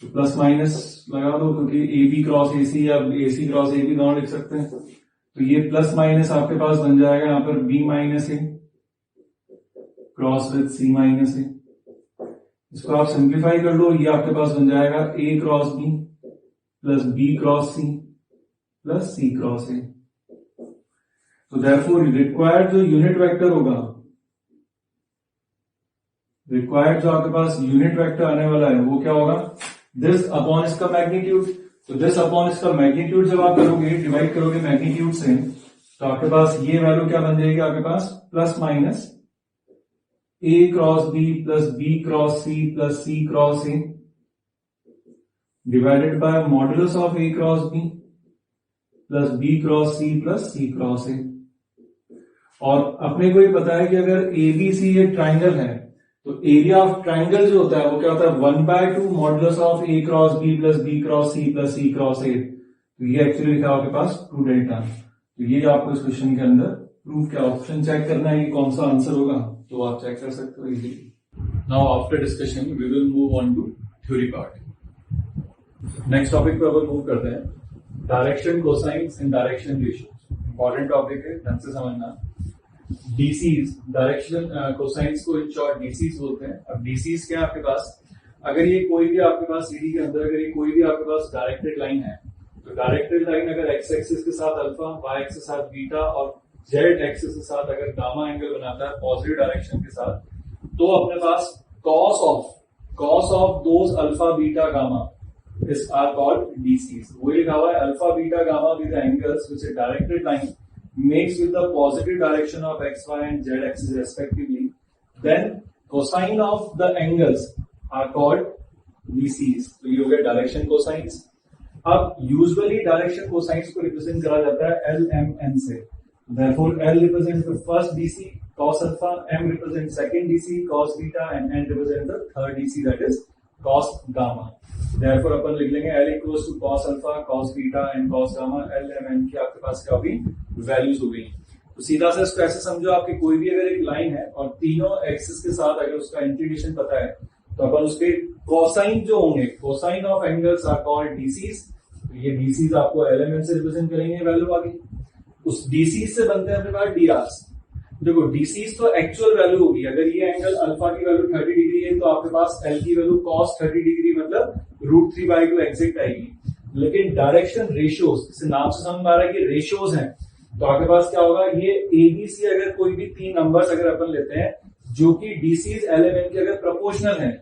तो प्लस माइनस लगा दो क्योंकि AB क्रॉस AC या AC क्रॉस AB दोनों लिख सकते हैं। तो ये प्लस माइनस आपके पास बन जाएगा यहां पर B minus A cross with C minus A। इसको आप सिंप्लीफाई कर लो, ये आपके पास बन जाएगा A cross B plus B cross C plus C cross A। तो देयरफॉर रिक्वायर्ड जो यूनिट वेक्टर होगा, रिक्वायर्ड जो आपके पास यूनिट वेक्टर आने वाला है वो क्या होगा, दिस अपॉन इसका मैग्नीट्यूड। तो दिस अपॉन इसका मैग्नीट्यूड जब आप करोगे, डिवाइड करोगे मैग्नीट्यूड से, तो आपके पास ये वैल्यू क्या बन जाएगी आपके पास, plus minus A cross B plus B cross C plus C cross A divided by modulus of A cross B plus B cross C plus C cross A। और अपने को ये पता है कि अगर ABC ये ट्राइंगल है तो एरिया ऑफ ट्राइंगल जो होता है वो क्या होता है, 1/2 modulus of A cross B plus B cross C plus C cross A। तो ये एक्चुअली लिखा आपके पास 2 डेल्टा। तो ये आपको इस क्वेश्चन के अंदर प्रूफ क्या, ऑप्शन चेक करना है कि कौन सा आंसर होगा, तो आप चेक कर सकते हो easily. Now after discussion we will move on to theory part. Next topic पे अब मूव करते हैं, direction cosines and direction ratios. Important topic है, ढंग से समझना। डीसीज, डायरेक्शन कोसाइंस को इन शॉर्ट डीसीज बोलते हैं। अब डीसीज क्या है आपके पास, अगर ये कोई भी आपके पास सीडी के अंदर अगर ये कोई भी आपके पास डायरेक्टेड लाइन है, तो डायरेक्टेड लाइन अगर एक्स एक्सिस के साथ अल्फा, वाई एक्सिस के साथ बीटा और जेड एक्सिस के साथ अगर गामा एंगल बनाता है पॉजिटिव डायरेक्शन के साथ, तो अपने पास cos of those alpha beta gamma is are called DCs. वो लिखा हुआ है alpha beta gamma with angles which is directed line makes with the positive direction of x, y and z axis respectively, then cosine of the angles are called DCs। तो ये हो गया direction cosines. अब usually direction cosines को represent करा जाता है LMN से। Therefore L represents the first DC cos alpha, M represents second DC cos beta and N represents the third DC that is cos gamma। Therefore अपन लिख लेंगे L equals to cos alpha, cos beta and cos gamma। LMN की आपके पास क्या होगी, values हो गई। तो सीधा से इसको ऐसे समझो, आपकी कोई भी अगर एक लाइन है और तीनों एक्सिस के साथ अगर उसका इंटीग्रेशन पता है तो अपन उसके कोसाइन जो होंगे, cosine of angles are called DCs. तो ये डीसीज आपको एलिमेंट से रिप्रेजेंट करेंगे वैल्यू आगे। उस डीसीज से बनते हैं अपने पास डीआर्स। देखो डीसीज तो एक्चुअल वैल्यू होगी, अगर ये एंगल अल्फा की वैल्यू 30 डिग्री है तो आपके पास एल की वैल्यू cos 30 डिग्री मतलब √3/2 एग्जैक्ट आएगी। लेकिन डायरेक्शन रेशियोज, इसे नाम से समझ आ रहा है कि रेशियोज हैं, तो आपके पास क्या होगा, ये एबीसी अगर कोई भी 3 नंबर्स अगर अपन लेते हैं जो कि डीसीज एलिमेंट के अगर प्रोपोर्शनल हैं,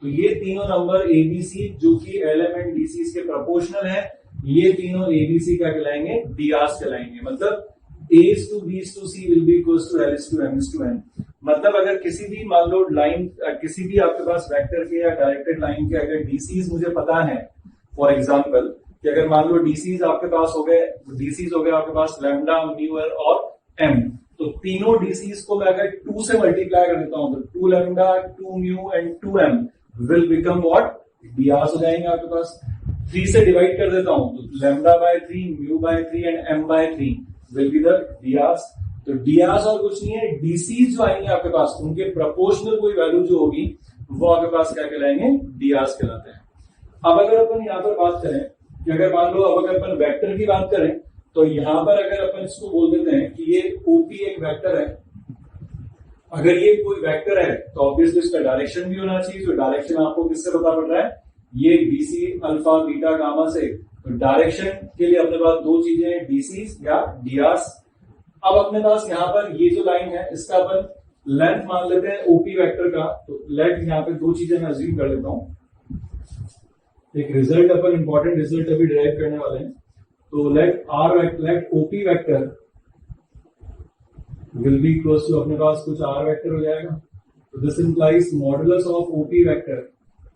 तो ये तीनों नंबर एबीसी जो कि एलिमेंट डीसीज के प्रोपोर्शनल हैं, ये तीनों एबीसी क्या कहलाएंगे, डीआर्स कहलाएंगे। मतलब A's to B's to C will be equals to L is to M is to N। मतलब अगर किसी भी मान लो लाइन, किसी भी आपके पास वेक्टर के या डायरेक्टेड लाइन के अगर डीसीज मुझे पता है, फॉर एग्जांपल कि अगर मान लो डीसीज आपके पास हो गए, डीसीज हो गए आपके पास लैम्डा, म्यू और एम, तो तीनों डीसीज को मैं अगर 2 से मल्टीप्लाई कर देता हूं तो 2 lambda, 2 mu and 2 m will become what, DRs हो जाएंगे आपके पास। 3 से डिवाइड कर देता हूं तो lambda by 3, mu by 3 and m by 3 will be the DRs. तो डीआर्स और कुछ नहीं है, डीसीज जो आएंगे आपके पास उनके प्रोपोर्शनल कोई वैल्यू जो होगी वो आपके पास क्या कहलाएंगे, डीआर्स कहलाते हैं। अब अगर अपन यहां पर बात करें कि अगर मान लो अब अगर अपन वेक्टर की बात करें तो यहां पर अगर अपन इसको बोल देते हैं कि ये ओपी एक वेक्टर है, अगर ये कोई वेक्टर है तो ऑब्वियसली इसका डायरेक्शन भी होना चाहिए। तो डायरेक्शन आपको किससे पता पड़ रहा है, ये डीसी अल्फा बीटा गामा से। तो डायरेक्शन के लिए अपने पास 2 चीजें हैं, डीसीज या डीआर्स। अब अपने पास यहाँ पर ये जो लाइन है इसका अपन लेंथ मान लेते हैं ओपी वेक्टर का। तो लेंथ यहाँ पे 2 चीजें मैं अज्यूम कर लेता हूं, एक रिजल्ट अपन इंपॉर्टेंट रिजल्ट अभी डिराइव करने वाले हैं। तो let OP vector will be equal to, अपने पास कुछ आर वेक्टर हो जाएगा, तो this implies modulus of OP vector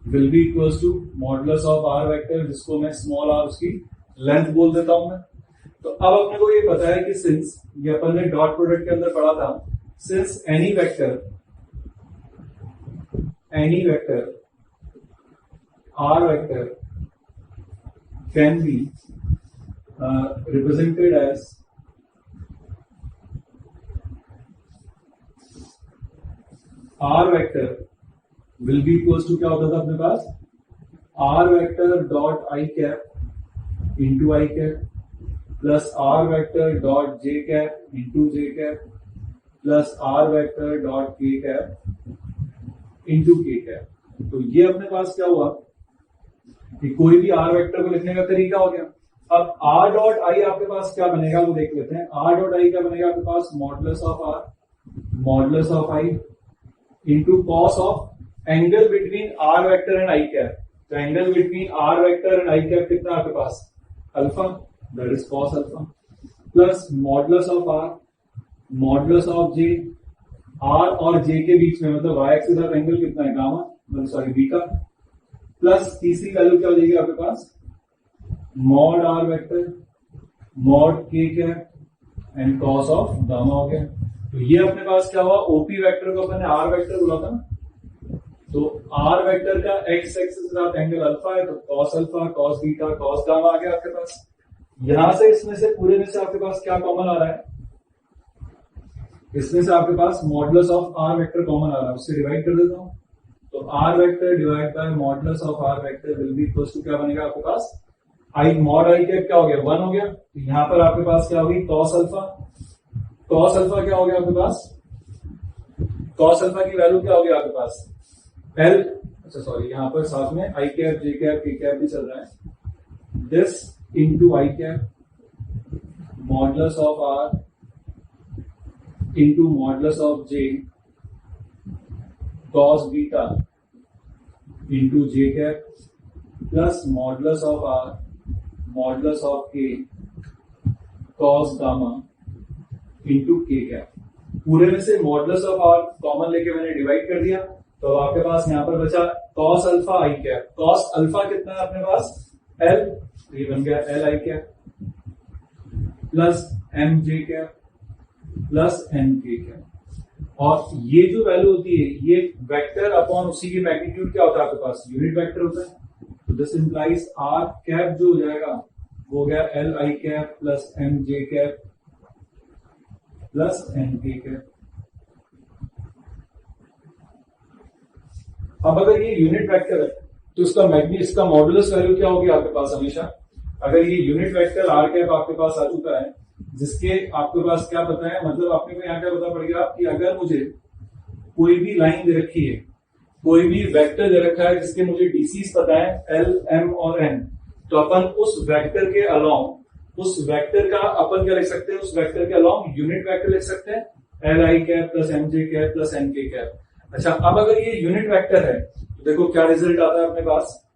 will be equal to modulus of are vector, जिसको मैं स्मॉल आर उसकी लेंथ बोल देता हूं मैं। तो अब अपने को ये पता है कि सिंस, ये अपन ने डॉट प्रोडक्ट के अंदर पढ़ा था, since any vector R vector can be represented as R vector will be equals to, क्या होता था अपने पास, R vector dot I cap into I cap plus R vector dot J cap into J cap plus R vector dot K cap into K cap। तो ये अपने पास क्या हुआ कि कोई भी R vector को लिखने का तरीका हो गया। अब R डॉट आई आपके पास क्या बनेगा वो देख लेते हैं। R डॉट आई क्या बनेगा आपके पास, modulus of i into cos of angle between r vector and i cap. तो angle between r vector and i cap कितना आपके पास, alpha, that is cos alpha, plus modulus of are, modulus of j, r और j के बीच में मतलब Y x के साथ एंगल कितना है, गामा, मतलब सॉरी बीटा, प्लस तीसरी वैल्यू क्या हो जाएगी आपके पास, मॉड आर वेक्टर, मॉड के cap and cos of gamma हो गया। तो ये अपने पास क्या हुआ, ओपी वेक्टर को अपन ने आर वेक्टर बोला था ना, तो आर वेक्टर का एक्स एक्सिस के साथ एंगल अल्फा है, तो cos alpha, cos beta, cos gamma आ गया आपके पास। यहां से इसमें से पूरे में से आपके पास क्या कॉमन आ रहा है, इसमें से आपके पास modulus of are vector common आ रहा है, उससे डिवाइड कर देता हूं। तो r vector divide by modulus of are vector will be equal to क्या बनेगा आपके पास, आई मॉड आई कैप क्या हो गया, 1 हो गया। तो यहां पर आपके पास क्या होगी, कॉस अल्फा, कॉस अल्फा क्या हो गया आपके पास, कॉस अल्फा की वैल्यू क्या होगी आपके पास, एल, अच्छा सॉरी यहां पर साथ में I cap, J cap, K cap भी चल रहा है, this into I cap modulus of R into modulus of J cos beta into J cap plus modulus of are modulus of K cos gamma into K cap. पूरे में से modulus of are common लेके मैंने divide कर दिया, तो आपके पास यहां पर बचा cos alpha I cap. Cos alpha कितना है अपने पास, एल, तो ये बन गया L I cap plus M J cap plus N K cap. और ये जो वैल्यू होती है ये वेक्टर अपॉन उसी की मैग्नीट्यूड क्या होता है आपके पास, यूनिट वेक्टर होता है। तो दिस इंप्लाइज आर कैप जो हो जाएगा वो हो गया L I cap plus M J cap plus N K cap. अब अगर ये यूनिट वेक्टर है तो इसका मॉडुलस वैल्यू क्या होगी आपके पास हमेशा, अगर ये यूनिट वेक्टर आर कैप आपके पास आ चुका है, जिसके आपके पास क्या पता है, मतलब आपने को यहाँ क्या पता पड़ गया कि अगर मुझे कोई भी लाइन दे रखी है, कोई भी वेक्टर दे रखा है जिसके मुझे डीसीज पता है एल, एम और एन, तो अपन उस वेक्टर के अलोंग, उस वेक्टर का अपन क्या लिख सकते हैं, उस वेक्टर के अलोंग यूनिट वेक्टर लिख सकते हैं, L I cap plus M J cap plus N K cap. अच्छा, अब अगर ये यूनिट वेक्टर है तो देखो क्या रिजल्ट आता है अपने पास,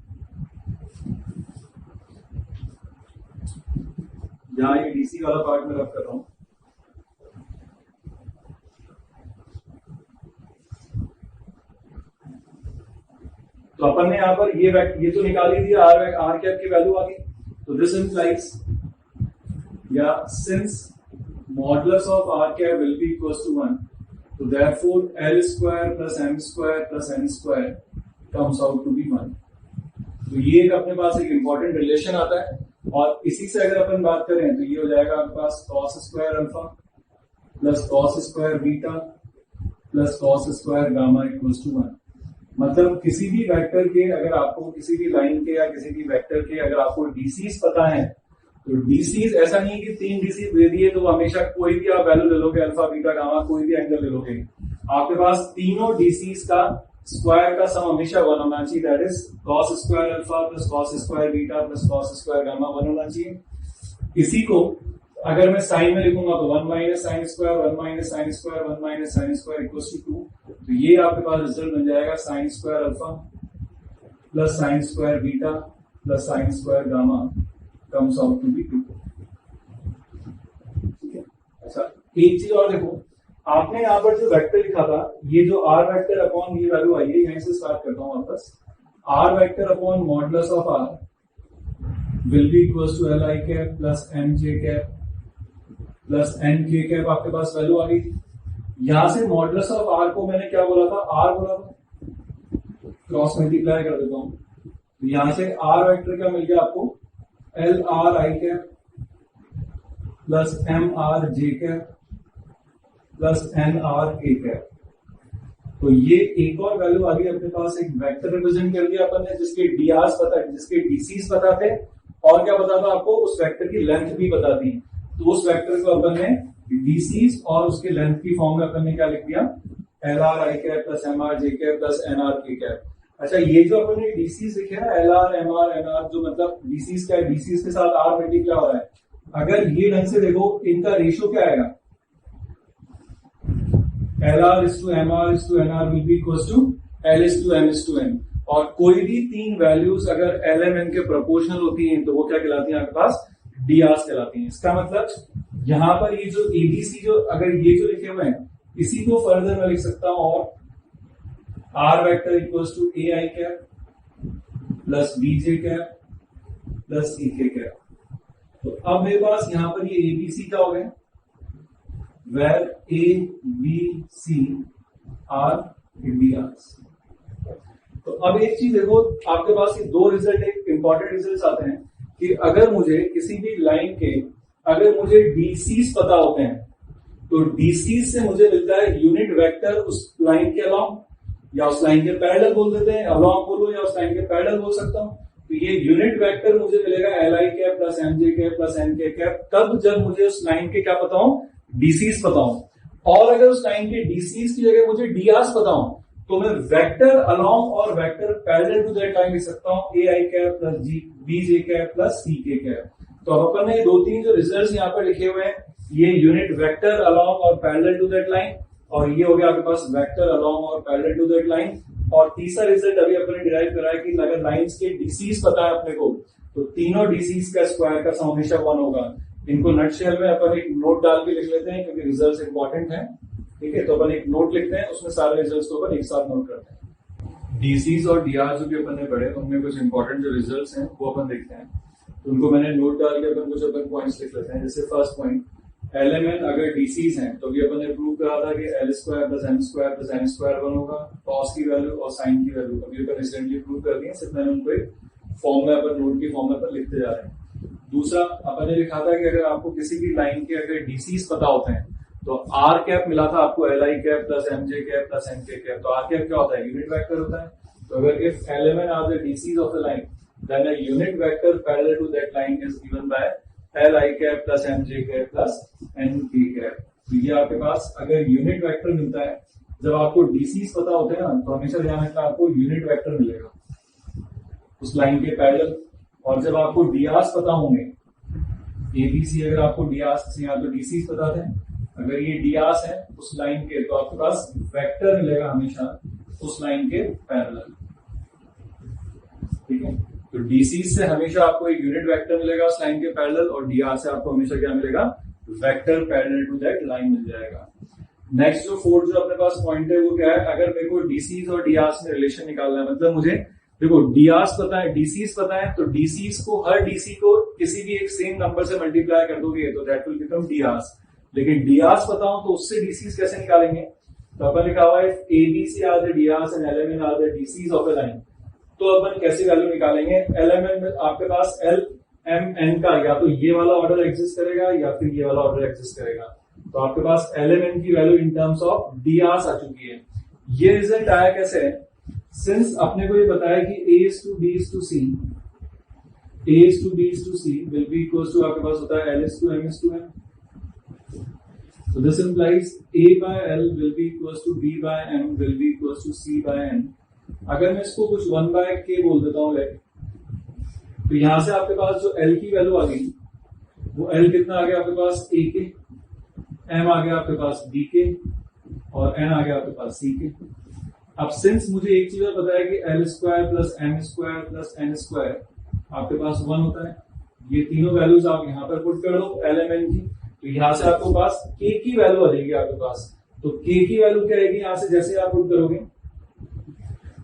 जहां ये डीसी वाला पार्ट में रख कर रहा हूं, तो अपन ने यहां पर ये तो निकाली थी आर कैप की वैल्यू आ गई। तो दिस इंप्लाइज या since modulus of R cap will be equal to 1, तो therefore L square plus M square plus N square comes out to be 1। तो ये एक अपने पास एक इंपॉर्टेंट रिलेशन आता है, और इसी से अगर अपन बात करें तो ये हो जाएगा आपके पास cos square alpha plus cos square beta plus cos square gamma equals to 1। मतलब किसी भी वेक्टर के, अगर आपको किसी भी लाइन के या किसी भी वेक्टर के अगर आपको डीसीज पता है, तो डीसीज ऐसा नहीं है कि 3 डीसी दे दिए तो हमेशा कोई भी आप वैल्यू ले लोगे, अल्फा बीटा गामा कोई भी एंगल ले लोगे, आपके पास तीनों डीसीज का स्क्वायर का सम हमेशा 1 होना चाहिए, that is cos square alpha plus cos square beta plus cos square gamma 1 होना चाहिए। इसी को अगर मैं साइन में लिखूंगा तो 1 माइनस साइन स्क्वायर 1 माइनस साइन स्क्वायर 1 माइनस साइन स्क्वायर इक्वल्स टू 2। तो ये आपके पास रिजल्ट बन जाएगा sine square alpha plus sine square beta plus sine square gamma comes out to be 2। ठीक है। अच्छा, एक चीज और देखो, आपने यहाँ पर जो वेक्टर लिखा था, ये जो आर वेक्टर अपॉन ये वैल्यू आई है, यहीं से स्टार्ट करता हूं वापस। R vector upon modulus of R will be equals to L I cap plus M J cap plus N K cap, आपके पास वैल्यू आ गई थी। यहां से मॉडुलस ऑफ आर को मैंने क्या बोला था, आर बोला था, क्रॉस मल्टीप्लाई कर देता हूं, तो यहां से आर वेक्टर का मिल गया आपको L are I cap plus M R J cap plus N R A cap. तो ये एक और वैल्यू आ गई अपने पास, एक वेक्टर रिप्रेजेंट कर दिया अपन ने, जिसके डीआर्स पता है, जिसके डीसीज पता थे, और क्या पता था आपको, उस वेक्टर की लेंथ भी पता थी। तो उस वेक्टर को अपन ने डीसीज और उसके लेंथ की फॉर्म में अपन ने क्या लिख दिया, L are I cap plus M R J cap plus N R के कैप। अच्छा, ये जो अपन ने डीसीज लिखे ना, L R M R N R, जो मतलब डीसीज क्या है, डीसीज के साथ आर मल्टीप्लाई हो रहा है। अगर ये ढंग से देखो, इनका रेशियो क्या आएगा, LR is to MR is to NR will be equals to L is to M is to N। और कोई भी तीन वैल्यूज अगर L M N के प्रोपोर्शनल होती हैं तो वो क्या कहलाती हैं, आपके पास डीआर्स कहलाती हैं। इसका मतलब यहां पर ये जो एबीसी, जो अगर ये जो लिखे हुए हैं, इसी को फर्दर मैं लिख सकता हूं, और r vector equals to a i cap plus b j cap plus e k cap. तो अब मेरे पास यहां पर ये एबीसी क्या हो गए, where A, B, C are DRs। तो अब एक चीज देखो, आपके पास ये दो रिजल्ट, एक इंपॉर्टेंट रिजल्ट आते हैं कि अगर मुझे किसी भी लाइन के, अगर मुझे डीसीज पता होते हैं, तो डीसीज से मुझे मिलता है यूनिट वेक्टर उस लाइन के अलोंग, या उस लाइन के पैरेलल बोल देते हैं, अलोंग बोलो या उस लाइन के पैरेलल बोल सकता हूं। तो ये यूनिट वेक्टर मुझे मिलेगा L I cap plus M J cap plus N K cap, तब जब मुझे उस लाइन के क्या पता हो, डीसीज पता हो। और अगर उस लाइन के डीसीज की जगह मुझे डीआर्स पता हो, तो मैं वेक्टर अलोंग और vector parallel to that line लिख सकता हूं, a i cap plus g b j cap plus c k cap. तो अपन ने दो तीन जो रिजल्ट्स यहां पर लिखे हुए हैं, ये यूनिट वेक्टर अलोंग और पैरेलल टू दैट लाइन, और ये हो गया आपके पास वेक्टर अलोंग और पैरेलल टू दैट लाइन। और तीसरा रिजल्ट अभी अपन ने डिराइव करा है कि अगर लाइंस के डीसीज पता है अपने को, तो तीनों डीसीज का स्क्वायर का सम हमेशा 1 होगा। इनको नटशेल में अपन एक नोट डाल के लिख लेते हैं, क्योंकि रिजल्ट्स इंपॉर्टेंट हैं। ठीक है, तो अपन एक नोट लिखते हैं, उसमें सारे रिजल्ट्स को अपन एक साथ नोट करते हैं। डीसीज और डीआर जो भी अपन ने पढ़े, उनमें कुछ इंपॉर्टेंट जो रिजल्ट्स हैं वो अपन देखते हैं। तो उनको मैंने नोट डाल के अपन कुछ अपन पॉइंट्स लिख लेते हैं। जैसे फर्स्ट पॉइंट, एलएमएन अगर डीसीज हैं तो भी अपन ने प्रूव करा था कि L square plus M square plus N square 1 होगा, कॉस की वैल्यू और साइन की वैल्यू अभी अपन रिसेंटली प्रूव कर दी है, सिर्फ मैंने उनको एक फॉर्म में अपन नोट की फॉर्म में अपन लिखते जा रहे हैं। दूसरा, अपन ने लिखा था कि अगर आपको किसी भी लाइन के अगर डीसीज पता होते हैं, तो आर कैप मिला था आपको L I cap plus M J cap plus N K cap. तो आर कैप क्या होता है, यूनिट वेक्टर होता है। तो अगर if LMN are the DCs of the line, then a unit vector parallel to that line is given by L I cap plus M J cap plus N K cap. तो ये आपके पास अगर unit vector मिलता है, जब आपको DCs पता होते हैं ना, तो हमेशा ध्यान रखना आपको यूनिट वेक्टर मिलेगा उस लाइन के पैरेलल। और जब आपको डीआर्स पता होंगे, एबीसी अगर आपको डीआर्स या तो डीसीज पता थे, अगर ये डीआर्स है उस लाइन के, तो आपके पास वेक्टर मिलेगा हमेशा उस लाइन के पैरेलल। ठीक है, तो डीसीज से हमेशा आपको एक यूनिट वेक्टर मिलेगा उस लाइन के पैरेलल, और डीआर से आपको हमेशा क्या मिलेगा, vector parallel to that line मिल जाएगा। नेक्स्ट जो फोर्थ जो अपने पास पॉइंट है वो क्या है, अगर मेरे को डीसीज और डीआर्स में रिलेशन निकालना है, मतलब मुझे देखो डीआर्स पता है, डीसीज पता है, तो डीसीज को, हर डीसी को किसी भी एक सेम नंबर से मल्टीप्लाई कर दोगे तो दैट विल बिकम डीआर्स। लेकिन डीआर्स पता हो तो उससे डीसीज कैसे निकालेंगे, तो अपन लिखा हुआ है a b c are the DRs and l m n are the DCs of the line. तो अपन कैसे वैल्यू निकालेंगे, एलएमएन में आपके पास एल एम एन का या तो ये वाला ऑर्डर एग्जिस्ट करेगा या फिर ये वाला ऑर्डर एग्जिस्ट करेगा। तो आपके पास एलएमएन की वैल्यू इन टर्म्स ऑफ डीआर्स आ चुकी है। ये रिजल्ट आया कैसे है, सिंस अपने को ये बताया कि a is to b is to c, a is to b is to c will be equals to, आपके पास होता है l is to m is to n। So this implies a by l will be equals to b by m will be equals to c by n। अगर मैं इसको कुछ 1 by k बोल देता हूँ लेट, तो यहां से आपके पास जो l की वैल्यू आ गई, वो l कितना आ गया आपके पास a के, m आ गया आपके पास b के, और n आ गया आपके पास c के। अब सिंस मुझे एक चीज पता है कि L square plus M square plus N square आपके पास 1 होता है। ये तीनों वैल्यूज आप यहाँ पर पुट कर दो LMN की, तो यहाँ से आपके पास K की वैल्यू आ जाएगी आपके पास। तो K की वैल्यू क्या रहेगी यहाँ से जैसे आप पुट करोगे,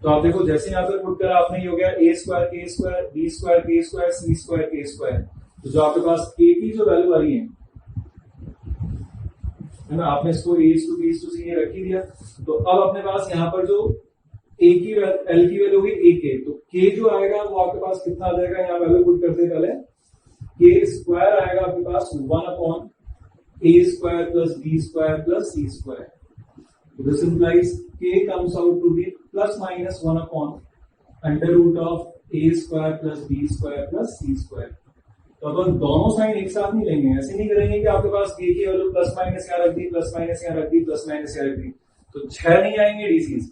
तो आप देखो जैसे यहाँ पर पुट करा आपने, ये हो गया a square k square b square k square c square k square. तो जो आपके पास k की जो वैल्यू आ रही है ना, आपने इसको a to b to c ये रख ही दिया। तो अब अपने पास यहाँ पर जो a की l की वैल्यू होगी ak, तो k जो आएगा वो आपके पास कितना आ जाएगा, यहाँ वैल्यू पुट करते पहले k स्क्वायर आएगा आपके पास 1 upon a square plus b square plus c square. This implies k comes out to be plus minus 1 upon under root of a square plus b square plus c square। तो अपन दोनों sign एक साथ नहीं लेंगे, ऐसे नहीं करेंगे कि आपके पास k की वैल्यू प्लस माइनस यहाँ रख दी, प्लस माइनस यहाँ रख दी, प्लस माइनस यहाँ रख दी, तो 6 नहीं आएंगे डीसीज।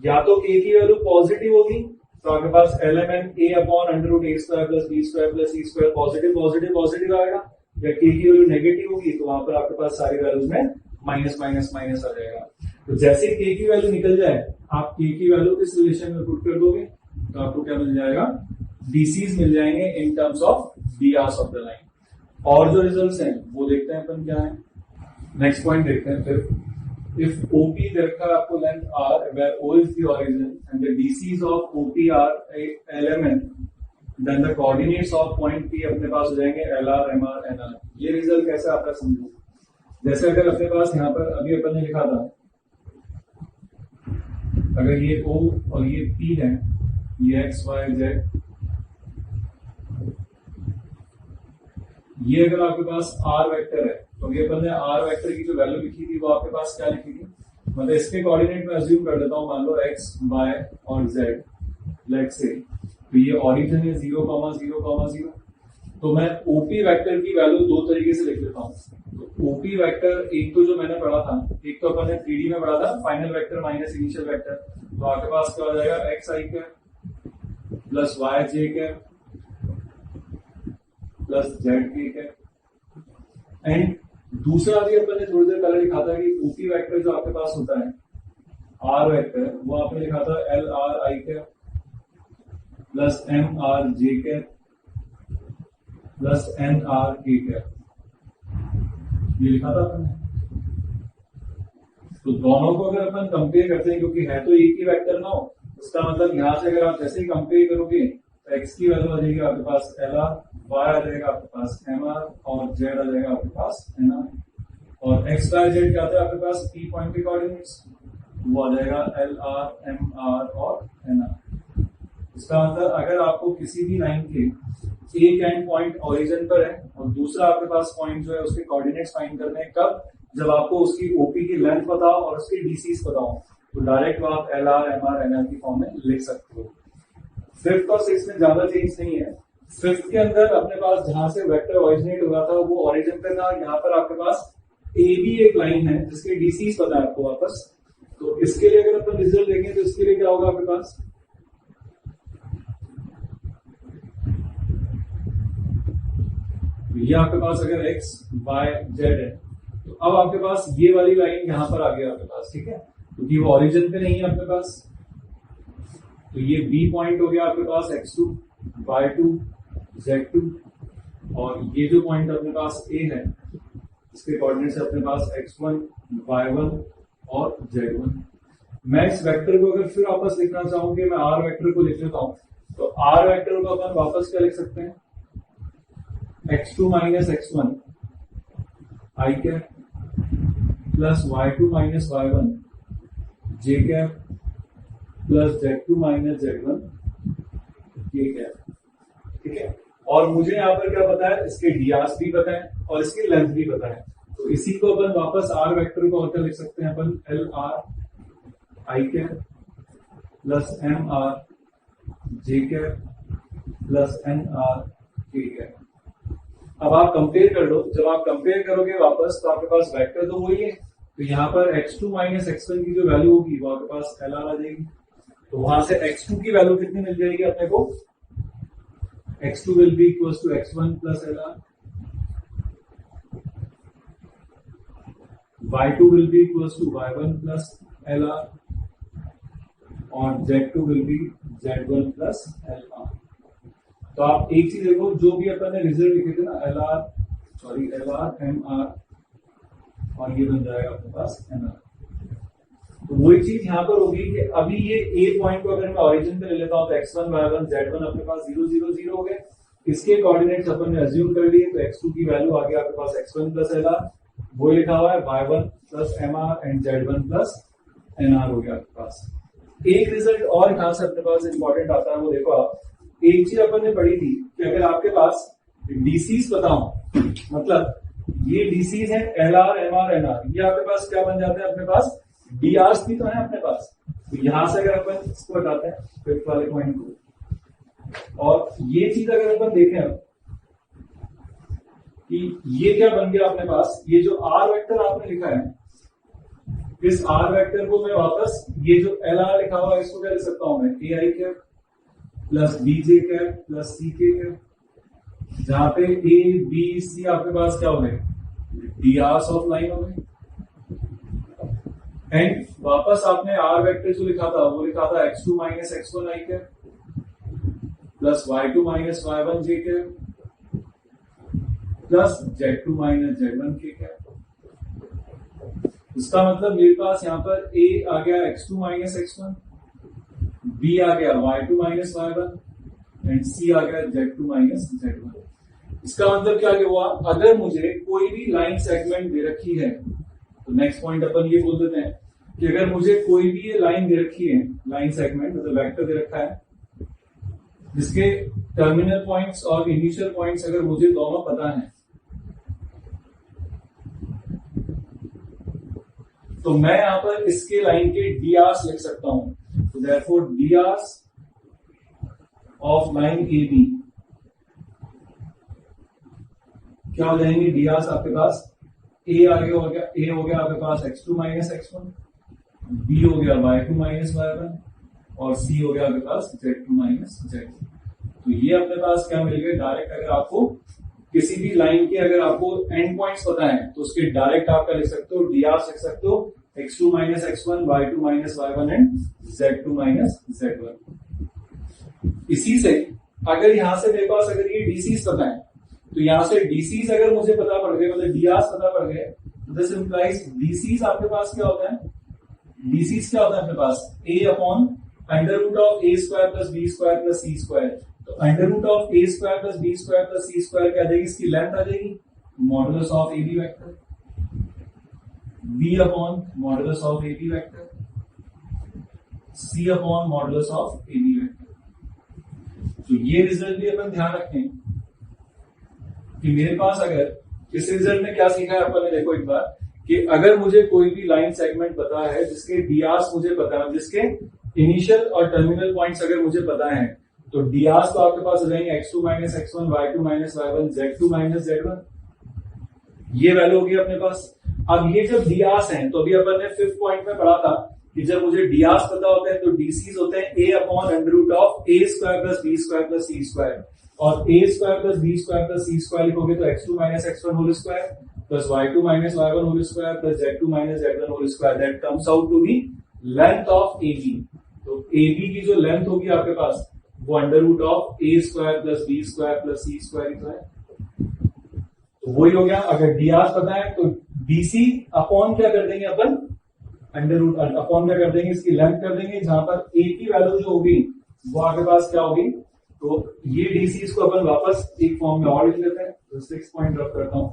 या तो k की वैल्यू पॉजिटिव होगी तो आपके पास LMN a upon under root a square plus b square plus c square positive positive positive आएगा, या k की वैल्यू नेगेटिव होगी तो वहां पर आपके पास सारी वैल्यूज में माइनस माइनस माइनस आ जाएगा। तो जैसे k की वैल्यू निकल जाए आप k की वैल्यू इस रिलेशन में पुट कर दोगे तो आपको क्या मिल जाएगा, डीसीज मिल जाएंगे in terms of drs of the line. और जो रिजल्ट्स हैं वो देखते हैं अपन क्या है। नेक्स्ट पॉइंट देखते हैं फिर। इफ ओपी दे रखा है आपको length r where o is the origin and the DCs of OP are LMN, then the coordinates of point p अपने पास हो जाएंगे LR MR NR। ये रिजल्ट कैसे आता है समझो। जैसे अगर अपने पास यहाँ पर अभी अपन ने लिखा था, अगर ये O और ये P है, ये X Y Z, ये अगर आपके पास R वेक्टर है तो ये अपन ने R वेक्टर की जो वैल्यू लिखी थी वो आपके पास क्या लिखी थी, मतलब इसके कोऑर्डिनेट में अज्यूम कर देता हूं, मान लो X Y और Z, लेट्स से तो ये ओरिजिन है 0,0,0, तो मैं ओपी वेक्टर की वैल्यू दो तरीके से लिख लेता हूँ। तो ओपी वेक्टर एक तो जो मैंने पढ़ा था, एक तो अपन ने 3D में पढ़ा था final vector minus initial vector, तो आपके पास क्या हो जाएगा एक्स आई कैप प्लस वाई जे कैप प्लस जेड के कैप। एंड दूसरा भी अपन ने थोड़ी देर पहले लिखा था कि ओपी वेक्टर जो आपके पास होता है आर वेक्टर, वो आपने लिखा था L are I cap plus M R J cap plus N R के कैप, ये लिखा था आपने। तो दोनों को अगर अपन कंपेयर करते हैं, क्योंकि है तो एक ही वेक्टर ना हो, उसका मतलब यहां से अगर आप जैसे ही कंपेयर करोगे तो एक्स की वैल्यू आ जाएगी आपके पास एल आर, वाई आ जाएगा आपके पास एम आर और जेड आ जाएगा आपके पास एन आर। और एक्स वाई जेड क्या आता है आपके पास पी पॉइंट के कोऑर्डिनेट्स, वो आ जाएगा एल आर एम आर और एन आर। इसका मतलब अगर आपको किसी भी लाइन के एक एंड पॉइंट ओरिजिन पर है और दूसरा आपके पास पॉइंट जो है उसके कोऑर्डिनेट्स फाइंड करने हैं, कब, जब आपको उसकी ओपी की लेंथ पता हो और उसकी डीसीज पता हो, तो डायरेक्ट आप L R M R N R की फॉर्म में लिख सकते हो। फिफ्थ और सिक्स में ज्यादा चेंज नहीं है। फिफ्थ के अंदर अपने पास जहां से वेक्टर ओरिजिनेट हो रहा था वो ओरिजिन पे था, यहाँ पर आपके पास ए बी एक लाइन है जिसके डीसीज पता है आपको वापस। तो इसके लिए अगर अपन रिजल्ट देखें तो इसके लिए क्या होगा आपके पास, ये आपके पास अगर x y z है तो अब आपके पास ये वाली लाइन यहां पर आ गई आपके पास, ठीक है, क्योंकि वो ओरिजिन पे नहीं है अपने पास। तो ये b पॉइंट हो गया आपके पास x2 y2 z2, और ये जो पॉइंट अपने पास a है इसके कोऑर्डिनेट्स अपने पास x1 y1 और z1। मैं इस वेक्टर को अगर फिर वापस लिखना चाहूं कि मैं r वेक्टर को लिख लेता हूं, तो r वेक्टर को अपन वापस क्या लिख सकते हैं, x2 minus x1 i cap plus y2 minus y1 j cap plus z2 minus z1 k cap, ठीक है। और मुझे यहाँ पर क्या पता है, इसके डीआर्स भी पता है और इसकी लेंथ भी पता है, तो इसी को अपन वापस r वेक्टर को और क्या लिख सकते हैं अपन, l are I cap plus M R J cap plus N R के कैप। अब आप कंपेयर कर लो, जब आप कंपेयर करोगे वापस तो आपके पास वेक्टर तो वही है, तो यहाँ पर x2 माइनस x1 की जो वैल्यू होगी वो आपके पास एल आर आ जाएगी। तो वहां से x2 की वैल्यू कितनी मिल जाएगी अपने को, x2 will be equals to x1 plus L R, y2 will be equals to y1 plus L R, और z2 will be z1 plus L R. तो आप एक चीज देखो, जो भी अपन ने रिजल्ट लिखे थे ना एल आर एम आर, और ये बन जाएगा अपने पास एन आर। तो वही चीज यहाँ पर होगी कि अभी ये ए पॉइंट को अगर मैं ऑरिजिन पे ले लेता हूँ तो x1 y1 z1 अपने पास 0 0 0 हो गए। इसके कोऑर्डिनेट्स अपन ने अज्यूम कर लिए, तो x2 की वैल्यू आ गया आपके पास x1 प्लस एल आर, वो लिखा हुआ है y1 plus M R and z1 plus N R हो गया आपके पास। एक रिजल्ट और यहां से अपने पास इंपॉर्टेंट आता है, वो देखो आप, एक चीज अपन ने पढ़ी थी कि अगर आपके पास डीसीज पता हो, मतलब ये डीसीज है L R M R N R, ये आपके पास क्या बन जाते हैं अपने पास, डी आर्स भी तो है अपने पास। तो यहां से अगर अपन इसको हटाते हैं फिफ्थ वाले पॉइंट को, और ये चीज अगर अपन देखें कि ये क्या बन गया अपने पास, ये जो आर वेक्टर आपने लिखा है, इस आर वेक्टर को मैं वापस ये जो एल आर लिखा हुआ है इसको क्या लिख सकता हूं मैं, a i cap plus b j cap plus c k cap, जहां पे ए बी सी आपके पास क्या हो गए, डी आर्स ऑफ लाइन हो गए। एंड वापस आपने आर वेक्टर जो लिखा था वो लिखा था x2 minus x1 i cap plus y2 minus y1 j cap plus z2 minus z1 k cap. इसका मतलब मेरे पास यहाँ पर a आ गया x2 माइनस x1, b आ गया y2 minus y1 and c आ गया z2 माइनस z1। इसका मतलब क्या हुआ, अगर मुझे कोई भी लाइन सेगमेंट दे रखी है, तो नेक्स्ट पॉइंट अपन ये बोल देते हैं कि अगर मुझे कोई भी ये लाइन दे रखी है, लाइन सेगमेंट मतलब वेक्टर दे रखा है, जिसके टर्मिनल पॉइंट्स और इनिशियल पॉइंट्स अगर मुझे दोनों पता है, तो मैं यहां पर इसके लाइन के डी आर्स लिख सकता हूं। तो therefore D Rs of line A B क्या हो जाएंगे, डी आर्स आपके पास ए आगे हो गया, ए हो गया आपके पास x2 माइनस x1, बी हो गया y2 माइनस y1 और सी हो गया आपके पास z2 माइनस z2। तो ये अपने पास क्या मिल गया डायरेक्ट, अगर आपको किसी भी लाइन के अगर आपको एंड पॉइंट्स पता है तो उसके डायरेक्ट आप क्या लिख सकते हो, डी आर्स लिख सकते हो, x2 minus x1, y2 minus y1 and z2 minus z1। इसी से अगर यहां से मेरे पास अगर ये डीसीज पता है, तो यहां से डीसीज अगर मुझे पता पड़ गए, मतलब डी आर्स पता पड़ गए, दिस इंप्लाइज डीसीज आपके पास क्या होता है, डीसीज क्या होता है अपने पास, a upon under root of a square plus b square plus c square. तो under root of a square plus b square plus c square क्या आ जाएगी, इसकी लेंथ आ जाएगी modulus of A B vector, b upon modulus of A B vector, c upon modulus of A B vector. तो ये result भी अपन ध्यान रखें कि मेरे पास अगर इस रिजल्ट में क्या सीखा है अपन ने, देखो एक बार, कि अगर मुझे कोई भी लाइन सेगमेंट पता है जिसके डी आर्स मुझे पता है, जिसके इनिशियल और टर्मिनल पॉइंट्स अगर मुझे पता है, तो डी आर्स तो आपके पास हो जाएंगे x2 minus x1, y2 minus y1, z2 minus z1, ये वैल्यू होगी अपने पास। अब ये जब डी आर्स हैं, तो अभी अपन ने फिफ्थ पॉइंट में पढ़ा था कि जब मुझे डी आर्स पता होते हैं तो डीसीज होते हैं a upon under root of a square plus b square plus c square, और a square plus b square plus c square लिखोगे तो x2 minus x1 whole square plus y2 minus y1 whole square plus z2 minus z1 whole square, that comes out to be length of AB। तो AB की जो length होगी आपके पास वो under root of a square plus b square plus c square ही तो है। तो वही हो गया, अगर डी आर पता है तो डीसी अपॉन क्या कर देंगे अपन, अंडर रूट अपॉन क्या कर देंगे, इसकी लेंथ कर देंगे, जहां पर ए की वैल्यू जो होगी वो आपके पास क्या होगी, तो ये डीसी को अपन वापस एक फॉर्म में और लिख लेते हैं। तो 6 पॉइंट ड्रॉप करता हूं,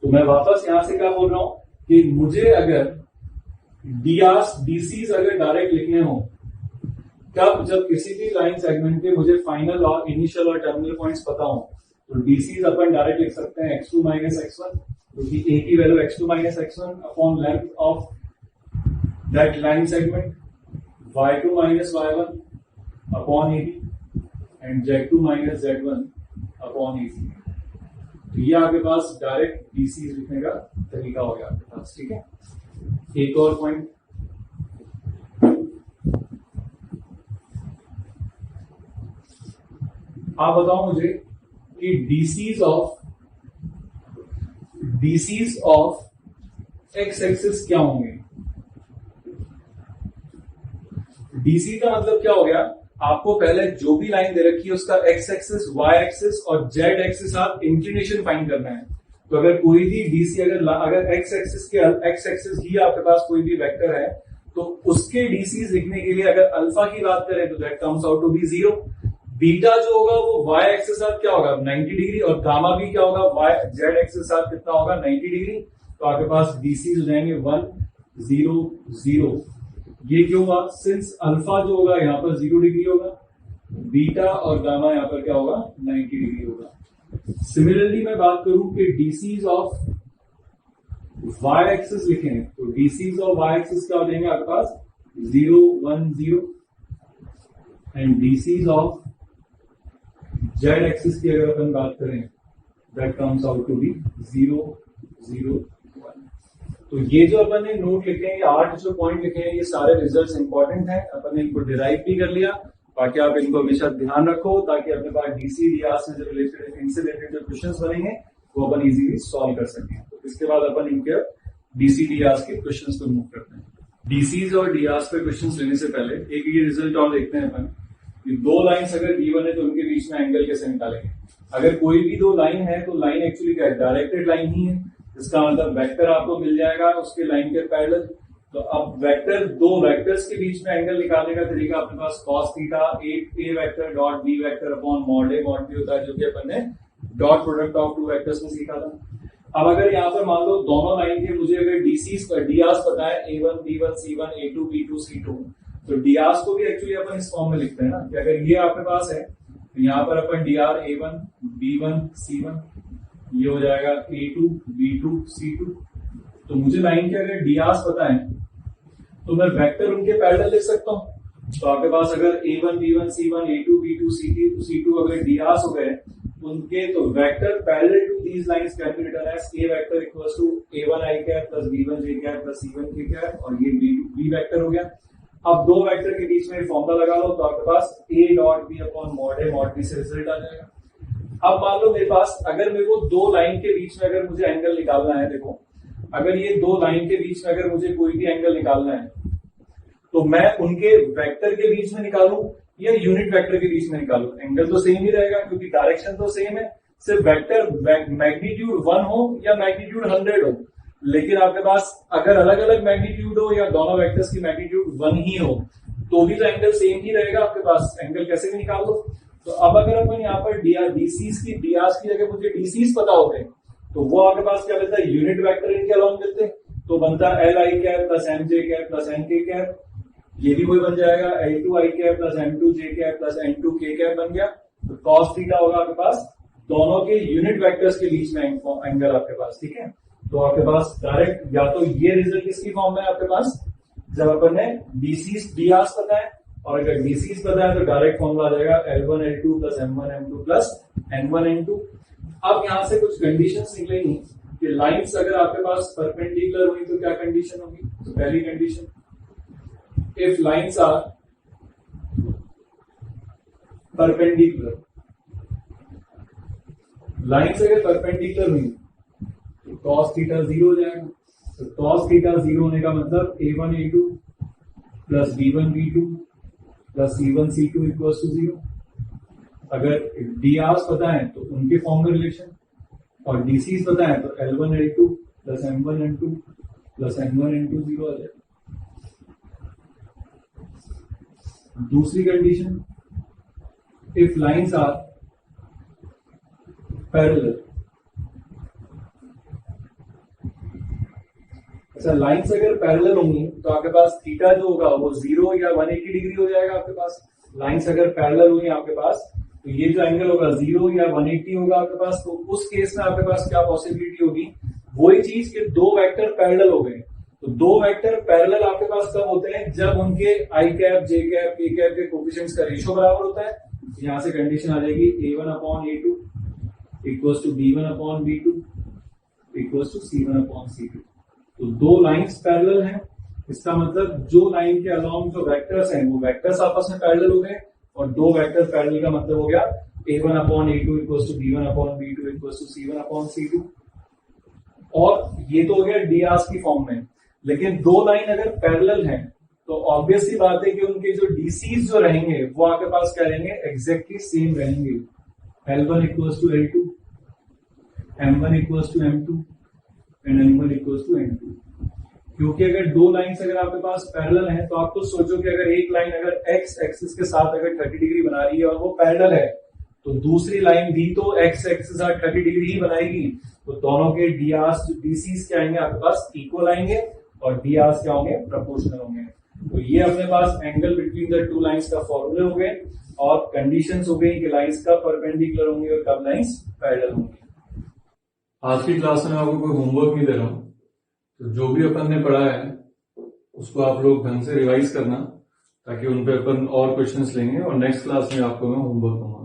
तो मैं वापस यहां से क्या बोल रहा हूं कि मुझे अगर डी आर्स डीसीज अगर डायरेक्ट लिखने हो, कब, जब किसी भी लाइन सेगमेंट के मुझे फाइनल और इनिशियल और टर्मिनल पॉइंट्स पता हो, तो डीसीज अपन डायरेक्ट लिख सकते हैं x2 माइनस x1, क्योंकि a की value x2 minus x1 upon length of that line segment, y2 minus y1 upon ab and z2 minus z1 upon ac। तो ये आपके पास डायरेक्ट डीसीज लिखने का तरीका हो गया आपके पास, ठीक है। एक और पॉइंट, आप बताओ मुझे कि डीसीज ऑफ एक्स एक्सिस क्या होंगे। डीसी का मतलब क्या हो गया, आपको पहले जो भी लाइन दे रखी है उसका एक्स एक्सिस, वाई एक्सिस और जेड एक्सिस आप इंक्लिनेशन फाइंड करना है। तो अगर कोई भी डीसी अगर एक्स एक्सिस ही आपके पास कोई भी वेक्टर है तो उसके डीसी लिखने के लिए अगर अल्फा की बात करें तो that comes out to be 0। Beta जो होगा वो वाई एक्सिस साथ क्या होगा 90 डिग्री, और गामा भी क्या होगा वाई जेड एक्सिस साथ कितना होगा 90 डिग्री। तो आपके पास डीसी हो जाएंगे 1 0 0। ये क्यों हुआ, सिंस अल्फा जो होगा यहाँ पर 0 डिग्री होगा, बीटा और गामा यहाँ पर क्या होगा 90 डिग्री होगा। सिमिलरली मैं बात करूं कि डीसीज ऑफ वाई एक्सिस लिखें तो डीसीज ऑफ वाई एक्सिस क्या हो जाएंगे आपके पास 0 1 0, and DCs of Z axis की अगर अपन बात करें that comes out to be 0 0 1। तो ये जो अपन ने नोट लिखे हैं, ये 8 जो पॉइंट लिखे हैं, ये सारे रिजल्ट्स इंपॉर्टेंट हैं, अपन ने इनको डिराइव भी कर लिया। बाकी आप इनको हमेशा ध्यान रखो ताकि अपने पास डीसी डीआर से जो रिलेटेड इनसे रिलेटेड जो क्वेश्चंस बनेंगे वो अपन इजीली सॉल्व कर सकें। तो इसके बाद अपन इनके डीसी डीआर के क्वेश्चंस को मूव करते हैं। डीसीज और डीआर पे क्वेश्चंस लेने से पहले एक ये रिजल्ट और देखते हैं अपन, कि दो लाइन्स अगर गिवन है तो उनके बीच में एंगल कैसे निकालेंगे। अगर कोई भी दो लाइन है तो लाइन एक्चुअली क्या है, डायरेक्टेड लाइन ही है, इसका मतलब वेक्टर आपको मिल जाएगा उसके लाइन के पैरेलल। तो अब वेक्टर, दो वेक्टर्स के बीच में एंगल निकालने का तरीका अपने पास cos theta a vector dot b vector upon mod a mod b होता है, जो कि अपन ने dot product of two vectors में सीखा था। अब अगर यहाँ पर मान लो दोनों लाइन के मुझे अगर डीसीज पर डीआर पता है A1 B1 C1 A2 B2 C2, तो डीआर को भी एक्चुअली अपन इस फॉर्म में लिखते हैं ना, कि अगर ये आपके पास है तो यहाँ पर अपन डीआर A1 B1 C1, ये हो जाएगा A2 B2 C2। तो मुझे लाइन के अगर डीआर पता है तो मैं वेक्टर उनके पैरेलल लिख सकता हूँ। तो आपके पास अगर A1 B1 C1 A2 B2 C2 अगर डीआर हो गए उनके, तो vector parallel to these lines can be written as A vector equals to A1 I cap plus B1 J cap plus C1 K cap, और ये B vector हो गया। अब दो वेक्टर के बीच में फॉर्मूला लगा लो तो आपके पास A dot B upon mod A mod B से रिजल्ट आ जाएगा। अब मान लो मेरे पास अगर मेरे को दो लाइन के बीच में अगर मुझे एंगल निकालना है, देखो अगर ये दो लाइन के बीच में अगर मुझे कोई भी एंगल निकालना है तो मैं उनके वेक्टर के बीच में निकालूं या यूनिट वेक्टर के बीच में निकालूं, एंगल तो सेम ही रहेगा क्योंकि डायरेक्शन तो सेम है, सिर्फ वेक्टर मैग्नीट्यूड 1 हो या मैग्नीट्यूड 100 हो। लेकिन आपके पास अगर अलग अलग मैग्नीट्यूड हो या दोनों वेक्टर्स की मैग्नीट्यूड 1 ही हो तो भी तो एंगल सेम ही रहेगा आपके पास, एंगल कैसे भी निकाल दो। तो अब अगर अपन यहाँ पर डीसीज की जगह मुझे डीसीज पता हो गए तो वो आपके पास क्या मिलता है, यूनिट वेक्टर इनके अलॉन्ग मिलते हैं, तो बनता है L I cap plus M J cap plus N K cap, ये भी वही बन जाएगा L2 I cap plus M2 J cap plus N2 K cap बन गया। तो cos थीटा होगा आपके पास दोनों के यूनिट वेक्टर्स के बीच में एंगल आपके पास, ठीक है। तो आपके पास डायरेक्ट या तो ये रिजल्ट किसकी फॉर्म में आपके पास, जब अपन ने डीसीज डीआर पता है, और अगर डीसीज पता है तो डायरेक्ट फॉर्मूला आ जाएगा L1 L2 plus M1 M2 plus N1 N2। अब यहां से कुछ कंडीशंस निकलेंगी कि लाइंस अगर आपके पास परपेंडिकुलर हुई तो क्या कंडीशन होगी। तो पहली condition, if lines are perpendicular, lines अगर परपेंडिकुलर हुई तो cos थीटा 0 हो जाएगा। तो cos थीटा 0 होने का मतलब A1 A2 plus B1 B2 plus C1 C2 equals to 0। अगर डीआर पता है तो उनके फॉर्म में रिलेशन, और डीसीज पता है तो L1 L2 plus M1 M2 plus N1 N2 0 आ जाएगा। दूसरी condition, if lines are parallel, अच्छा लाइंस अगर पैरेलल होंगी तो आपके पास थीटा जो होगा वो 0 या 180 डिग्री हो जाएगा आपके पास। लाइंस अगर पैरेलल हुई आपके पास तो ये जो एंगल होगा 0 या 180 होगा आपके पास। तो उस केस में आपके पास क्या पॉसिबिलिटी होगी, वही चीज कि दो वेक्टर पैरेलल हो गए। तो दो वेक्टर पैरेलल आपके पास कब होते हैं, जब उनके I cap J cap K cap के कोफिशिएंट्स का रेशियो बराबर होता है। यहां से कंडीशन आ जाएगी A1 upon A2 equals to B1 upon B2 equals to C1 upon C2। तो दो लाइंस पैरेलल हैं, इसका मतलब जो लाइन के अलॉन्ग जो वेक्टर्स हैं वो वेक्टर्स आपस में पैरेलल हो गए, और दो वेक्टर पैरेलल का मतलब हो गया A1 upon A2 equals to B1 upon B2 equals to C1 upon C2। और ये तो हो गया डीआर की फॉर्म में। लेकिन दो लाइन अगर पैरेलल हैं तो ऑब्वियस सी बात है कि उनके जो डीसीज जो रहेंगे वो आपके पास क्या रहेंगे, एग्जैक्टली सेम रहेंगे। L1 equals to L2, M1 equals to M2 and N1 equals to N2। क्योंकि अगर दो लाइंस अगर आपके पास पैरेलल हैं तो आप तो सोचो कि अगर एक लाइन अगर एक्स एक्सिस के साथ अगर 30 डिग्री बना रही है और वो पैरेलल है, तो दूसरी लाइन भी तो एक्स एक्सिस के साथ 30 डिग्री ही बनाएगी। तो दोनों के डीसीज क्या आएंगे आपके पास, इक्वल आएंगे, और डीआर्स क्या होंगे, प्रोपोर्शनल होंगे। तो ये अपने पास angle between the two lines का फॉर्मूले हो गए, और कंडीशंस हो गई कि लाइंस कब परपेंडिकुलर होंगी और कब लाइंस पैरेलल होंगी। आज की क्लास में आपको कोई होमवर्क नहीं दे रहा हूं, तो जो भी अपन ने पढ़ा है उसको आप लोग ढंग से रिवाइज करना, ताकि उन पे अपन और क्वेश्चंस लेंगे और नेक्स्ट क्लास में आपको मैं होमवर्क दूंगा।